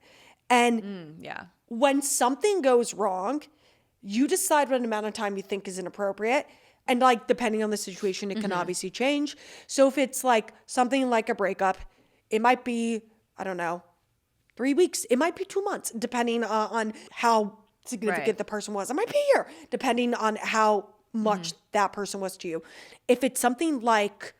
And when something goes wrong, you decide what amount of time you think is inappropriate. And like, depending on the situation, it can obviously change. So if it's like something like a breakup, it might be, I don't know, 3 weeks. It might be 2 months, depending on how significant the person was. It might be a year, depending on how much that person was to you. If it's something like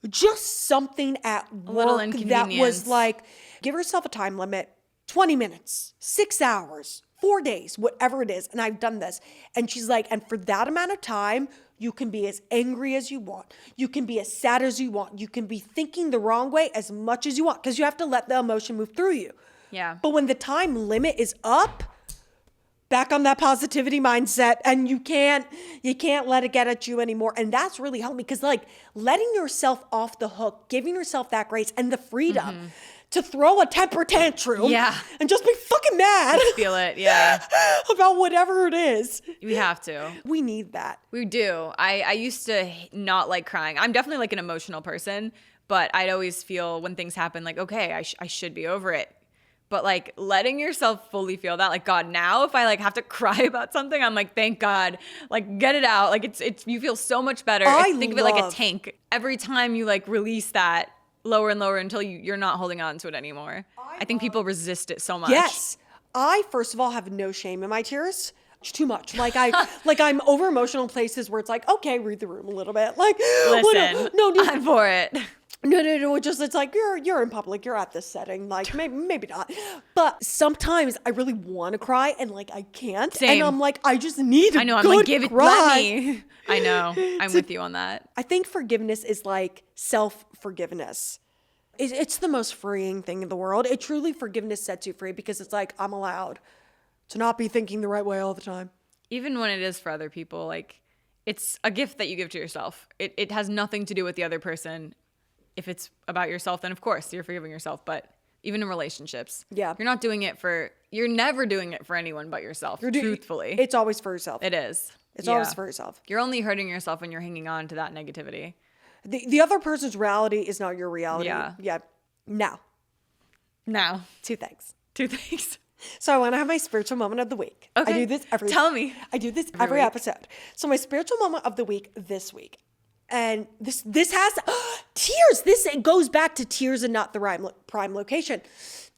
just something at work that was like, give yourself a time limit, 20 minutes, 6 hours, 4 days, whatever it is. And I've done this. And she's like, and for that amount of time, you can be as angry as you want. You can be as sad as you want. You can be thinking the wrong way as much as you want because you have to let the emotion move through you. Yeah. But when the time limit is up, back on that positivity mindset, and you can't let it get at you anymore. And that's really helped me because like letting yourself off the hook, giving yourself that grace and the freedom to throw a temper tantrum and just be fucking mad. Feel it, about whatever it is. We have to. We need that. We do. I used to not like crying. I'm definitely like an emotional person, but I'd always feel when things happen like, okay, I should be over it. But like letting yourself fully feel that, like, God, now if I like have to cry about something, I'm like, thank God, like get it out. Like it's you feel so much better. Think of it like a tank. Every time you like release that, lower and lower until you're not holding on to it anymore. I think people resist it so much. Yes. I, first of all, have no shame in my tears. It's too much. Like I'm over emotional in places where it's like, okay, read the room a little bit. Like, listen, I'm for it. No. It's like you're in public. You're at this setting. Like maybe not. But sometimes I really want to cry and like I can't. Same. And I'm like, I just need I know. I'm like, give it, let me. I know. I'm with you on that. I think forgiveness is like self-forgiveness. It's the most freeing thing in the world. It truly, forgiveness sets you free because it's like, I'm allowed to not be thinking the right way all the time. Even when it is for other people, like it's a gift that you give to yourself. It has nothing to do with the other person. If it's about yourself, then of course you're forgiving yourself. But even in relationships, you're not doing it you're never doing it for anyone but yourself, truthfully. It's always for yourself. It is. It's always for yourself. You're only hurting yourself when you're hanging on to that negativity. The other person's reality is not your reality. Yeah. Now. Now. Two things. So I want to have my spiritual moment of the week. Okay. I do this every Tell me. I do this every week. episode. So my spiritual moment of the week this week. And this has tears. It goes back to tears and not the prime location.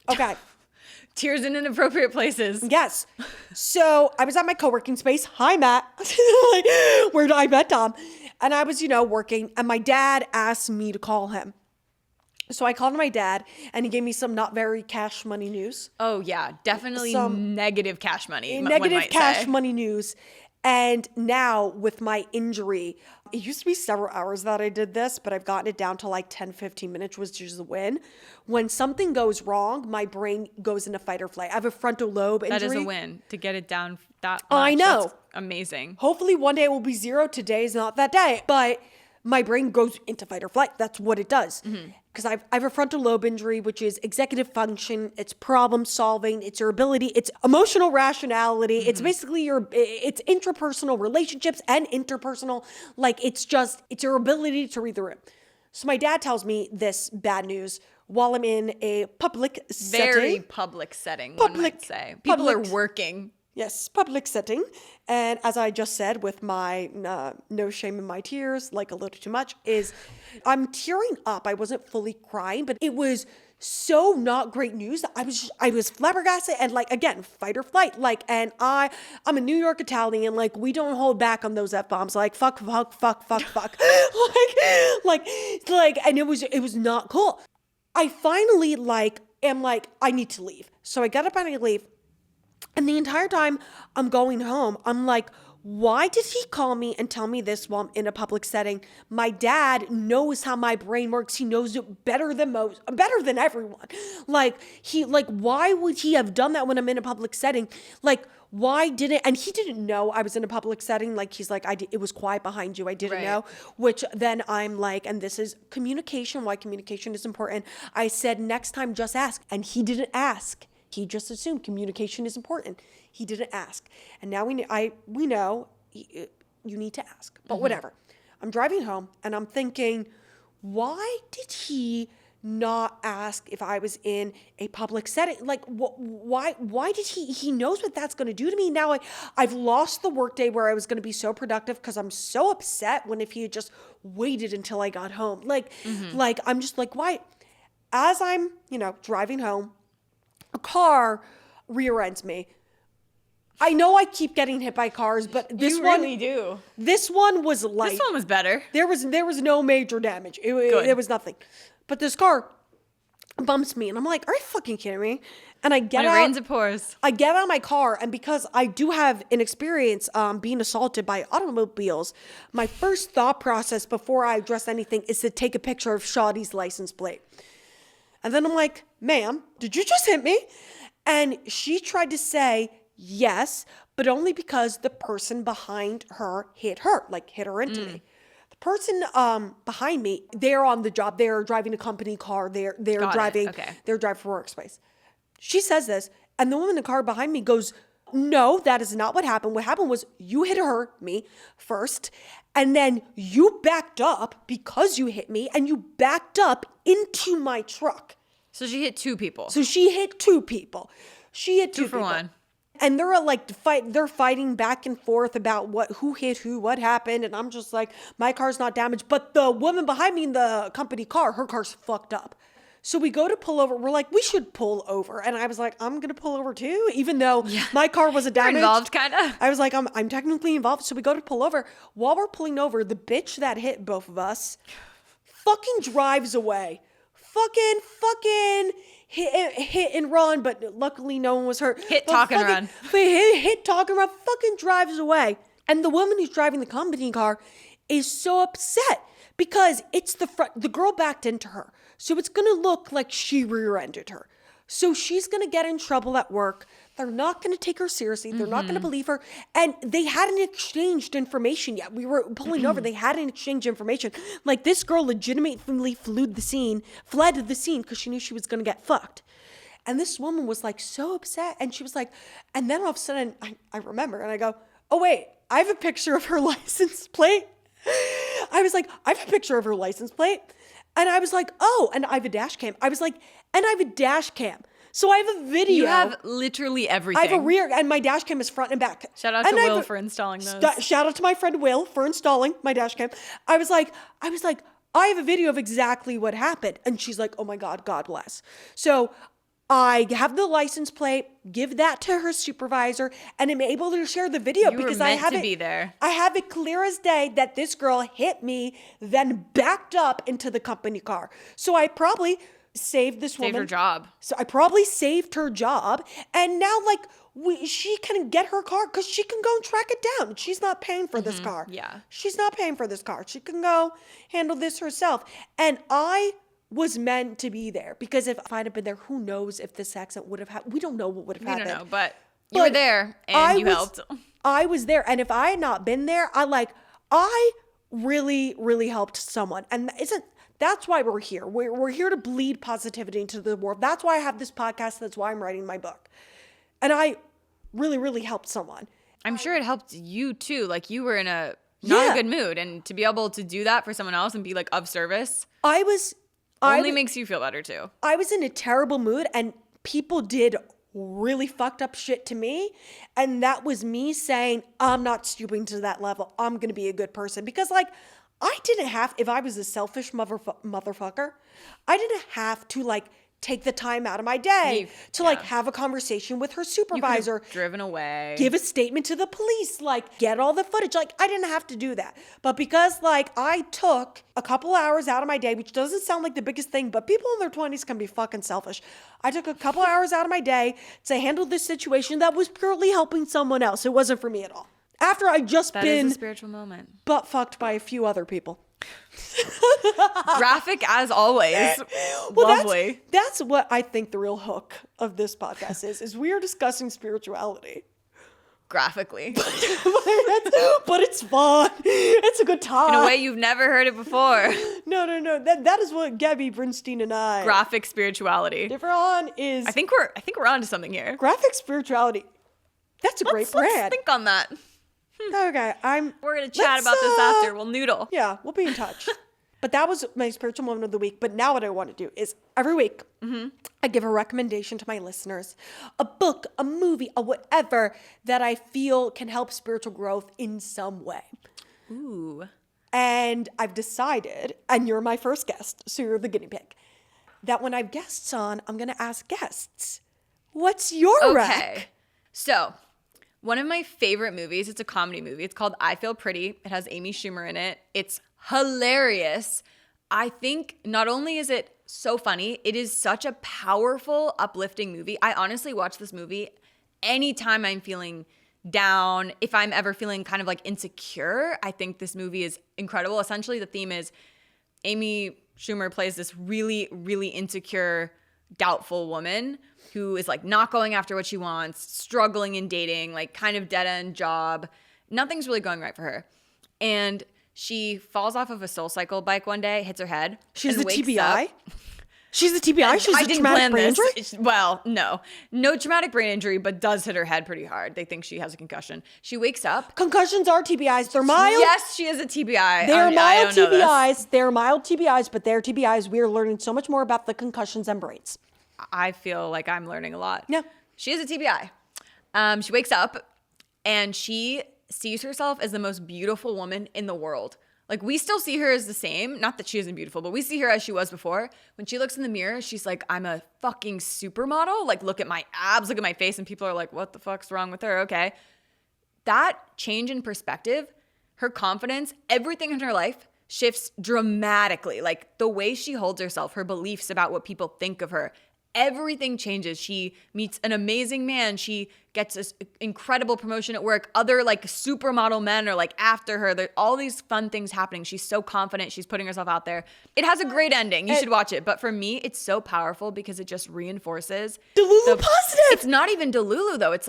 Okay. Tears in inappropriate places. Yes. So I was at my co-working space. Hi, Matt. Like, where I met Dom. And I was, working. And my dad asked me to call him. So I called my dad, and he gave me some not very cash money news. Oh, yeah. Definitely Some negative cash money. Negative cash money news. And now with my injury, it used to be several hours that I did this, but I've gotten it down to like 10, 15 minutes, which is a win. When something goes wrong, my brain goes into fight or flight. I have a frontal lobe injury. That is a win to get it down that much. I know. That's amazing. Hopefully one day it will be zero. Today is not that day. But my brain goes into fight or flight. That's what it does. Because I have a frontal lobe injury, which is executive function. It's problem solving. It's your ability. It's emotional rationality. It's basically it's interpersonal relationships and interpersonal. Like it's your ability to read the room. So my dad tells me this bad news while I'm in a public setting. Very public setting, one might say. People are working. Yes, public setting. And as I just said, with my no shame in my tears, like a little too much, is I'm tearing up. I wasn't fully crying, but it was so not great news that I was flabbergasted and like, again, fight or flight. Like, and I'm a New York Italian. Like, we don't hold back on those F-bombs. Like, fuck. like, and it was not cool. I finally am like, I need to leave. So I got up and I leave. And the entire time I'm going home, I'm like, why did he call me and tell me this while I'm in a public setting? My dad knows how my brain works. He knows it better than everyone. Why would he have done that when I'm in a public setting? Like, why didn't, and he didn't know I was in a public setting. Like, he's like, it was quiet behind you. I didn't know, which then I'm like, and this is communication, why communication is important. I said, next time, just ask. And he didn't ask. He just assumed communication is important. He didn't ask. And now we know you need to ask. But whatever. I'm driving home and I'm thinking, why did he not ask if I was in a public setting? Like, why did he knows what that's going to do to me. Now I've lost the workday where I was going to be so productive because I'm so upset when if he had just waited until I got home. Like I'm just like, why? As I'm, driving home, a car rear ends me. I know I keep getting hit by cars, but this one really do. This one was light. This one was better. There was no major damage. It was nothing. But this car bumps me, and I'm like, "Are you fucking kidding me?" And I get out. When it rains, it pours. I get out of my car, and because I do have an experience being assaulted by automobiles, my first thought process before I address anything is to take a picture of Shawty's license plate. And then I'm like, ma'am, did you just hit me? And she tried to say yes, but only because the person behind her hit her into me. The person behind me, they're on the job. They're driving a company car. They're driving for workspace. She says this, and the woman in the car behind me goes, no, that is not what happened. What happened was you hit me first, and then you backed up because you hit me, and you backed up into my truck. So she hit two people. She hit two people. Two for one. And they're fighting back and forth about who hit who, what happened. And I'm just like, my car's not damaged, but the woman behind me in the company car, her car's fucked up. So we go to pull over. We're like, we should pull over. And I was like, I'm going to pull over too, even though my car wasn't damaged. You're involved, kind of. I was like, I'm technically involved. So we go to pull over. While we're pulling over, the bitch that hit both of us fucking drives away. Fucking hit and run, but luckily no one was hurt. Hit, talk, and run. Hit, talk, and run, fucking drives away. And the woman who's driving the company car is so upset because it's the girl backed into her. So it's going to look like she rear-ended her. So she's going to get in trouble at work. They're not going to take her seriously. They're not going to believe her. And they hadn't exchanged information yet. We were pulling over. They hadn't exchanged information. Like, this girl legitimately fled the scene because she knew she was going to get fucked. And this woman was like so upset. And she was like, and then all of a sudden I remember and I go, oh wait, I have a picture of her license plate. I was like, I have a picture of her license plate. And I was like, oh, and I have a dash cam. I was like, and I have a dash cam. So I have a video. You have literally everything. I have a rear, and my dash cam is front and back. Shout out to Will for installing those. Shout out to my friend Will for installing my dash cam. I was like, I have a video of exactly what happened. And she's like, oh my God, God bless. So I have the license plate, give that to her supervisor, and I'm able to share the video because I have be there. I have it clear as day that this girl hit me, then backed up into the company car. So I probably saved this woman. Saved her job. So I probably saved her job. And now, she can get her car because she can go and track it down. She's not paying for this car. Yeah. She's not paying for this car. She can go handle this herself. And I was meant to be there because if I'd have been there, who knows if this accident would have happened. We don't know what would have happened. We don't know, but you were there and you helped. I was there. And if I had not been there, I really, really helped someone. And that's why we're here. We're here to bleed positivity into the world. That's why I have this podcast. That's why I'm writing my book. And I really, really helped someone. I'm sure it helped you too. Like you were in not a good mood. And to be able to do that for someone else and be like of service only makes you feel better too. I was in a terrible mood and people did really fucked up shit to me. And that was me saying, I'm not stooping to that level. I'm going to be a good person. Because I didn't have, if I was a selfish motherfucker, I didn't have to take the time out of my day to have a conversation with her supervisor. You could have driven away. Give a statement to the police, get all the footage. I didn't have to do that. But because I took a couple hours out of my day, which doesn't sound like the biggest thing, but people in their 20s can be fucking selfish. I took a couple hours out of my day to handle this situation that was purely helping someone else. It wasn't for me at all. After I just that been is a spiritual moment. Butt fucked by a few other people. Graphic as always. Well, lovely. That's what I think the real hook of this podcast is we are discussing spirituality. Graphically. but it's fun. It's a good time. In a way you've never heard it before. No. That is what Gabby Bernstein and I. Graphic spirituality. Different on is. I think we're onto something here. Graphic spirituality. That's a great brand. Let's think on that. Okay, We're gonna chat about this after. We'll noodle. Yeah, we'll be in touch. But that was my spiritual moment of the week. But now what I want to do is every week I give a recommendation to my listeners, a book, a movie, a whatever that I feel can help spiritual growth in some way. Ooh. And I've decided, and you're my first guest, so you're the guinea pig, that when I have guests on, I'm gonna ask guests, what's your rec? So. One of my favorite movies, it's a comedy movie. It's called I Feel Pretty. It has Amy Schumer in it. It's hilarious. I think not only is it so funny, it is such a powerful, uplifting movie. I honestly watch this movie anytime I'm feeling down. If I'm ever feeling kind of insecure, I think this movie is incredible. Essentially, the theme is Amy Schumer plays this really, really insecure, doubtful woman who is not going after what she wants, struggling in dating, kind of dead end job. Nothing's really going right for her. And she falls off of a SoulCycle bike one day, hits her head. She's a TBI? She's a TBI? She's a traumatic brain injury? Well, no traumatic brain injury, but does hit her head pretty hard. They think she has a concussion. She wakes up. Concussions are TBIs. They're mild. Yes, she is a TBI. They're mild TBIs. They're mild TBIs, but they're TBIs. We are learning so much more about the concussions and brains. I feel like I'm learning a lot. Yeah. She is a TBI. She wakes up and she sees herself as the most beautiful woman in the world. We still see her as the same. Not that she isn't beautiful, but we see her as she was before. When she looks in the mirror, she's like, I'm a fucking supermodel. Look at my abs, look at my face. And people are like, what the fuck's wrong with her? Okay. That change in perspective, her confidence, everything in her life shifts dramatically. The way she holds herself, her beliefs about what people think of her, everything changes. She meets an amazing man. She gets this incredible promotion at work. Other supermodel men are after her. There all these fun things happening. She's so confident. She's putting herself out there. It has a great ending. You should watch it. But for me, it's so powerful because it just reinforces Delulu positive. It's not even Delulu though. It's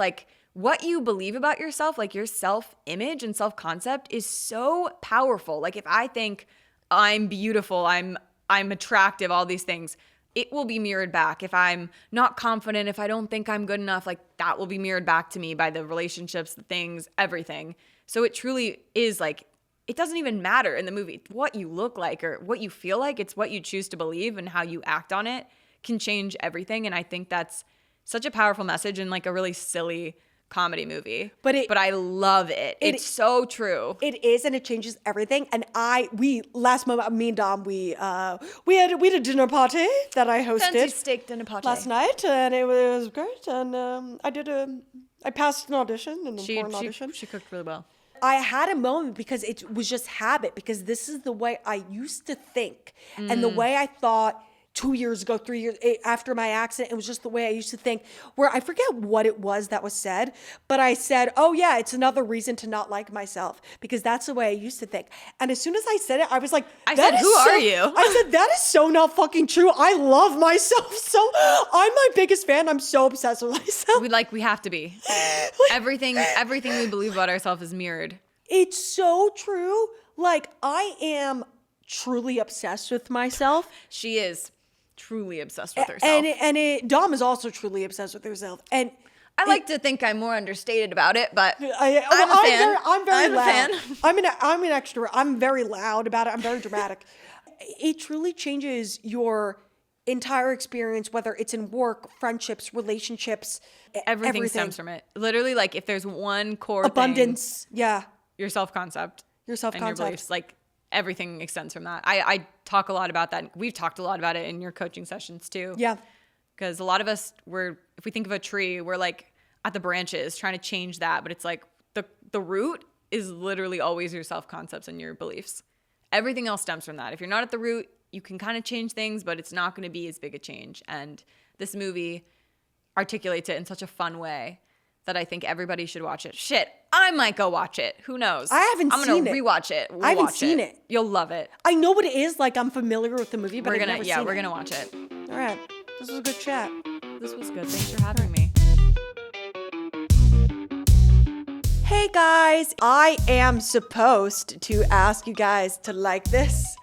what you believe about yourself, your self-image and self-concept is so powerful. If I think I'm beautiful, I'm attractive, all these things, it will be mirrored back. If I'm not confident, if I don't think I'm good enough, that will be mirrored back to me by the relationships, the things, everything. So it truly is it doesn't even matter in the movie what you look like or what you feel like. It's what you choose to believe and how you act on it can change everything. And I think that's such a powerful message in like a really silly comedy movie. But I love it. It's so true. It is, and it changes everything. And last month, me and Dom, we had a dinner party that I hosted. Fancy steak dinner party. Last night, and it was great. And I passed an audition, an important audition. She cooked really well. I had a moment because it was just habit, because this is the way I used to think. And the way I thought 2 years ago, 3 years after my accident, it was just the way I used to think, where I forget what it was that was said, but I said, oh yeah, it's another reason to not like myself, because that's the way I used to think. And as soon as I said it, I was like, who are you? I said, that is so not fucking true. I love myself so. I'm my biggest fan. I'm so obsessed with myself. We have to be. Everything we believe about ourselves is mirrored. It's so true. Like, I am truly obsessed with myself. She is truly obsessed with herself. And Dom is also truly obsessed with herself. And I like to think I'm more understated about it, but I'm a fan. I'm very loud. I'm a fan. I'm an extrovert. I'm very loud about it. I'm very dramatic. It truly changes your entire experience, whether it's in work, friendships, relationships, everything stems from it. Literally, like, if there's one core abundance, thing, your self-concept, and your beliefs, like, everything extends from that. I talk a lot about that. We've talked a lot about it in your coaching sessions too. Yeah. Because a lot of us, if we think of a tree, we're like at the branches trying to change that. But it's like the root is literally always your self-concepts and your beliefs. Everything else stems from that. If you're not at the root, you can kind of change things, but it's not going to be as big a change. And this movie articulates it in such a fun way that I think everybody should watch it. Shit, I might go watch it. Who knows? I haven't seen it. I'm going to rewatch it. I haven't seen it. You'll love it. I know what it is. Like, I'm familiar with the movie, but I've never seen it. We're going to watch it. All right. This was a good chat. This was good. Thanks for having me. Hey guys, I am supposed to ask you guys to like this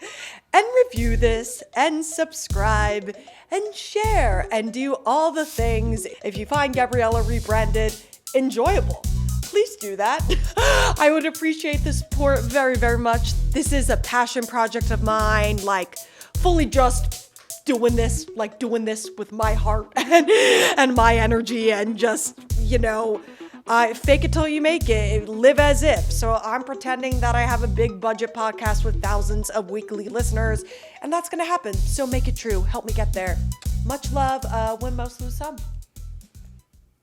and review this and subscribe and share and do all the things. If you find Gabriella Rebranded enjoyable, please do that. I would appreciate the support very, very much. This is a passion project of mine, like fully just doing this with my heart and my energy, and just, fake it till you make it, live as if. So I'm pretending that I have a big budget podcast with thousands of weekly listeners, and that's gonna happen. So make it true. Help me get there. Much love. Win most, lose some.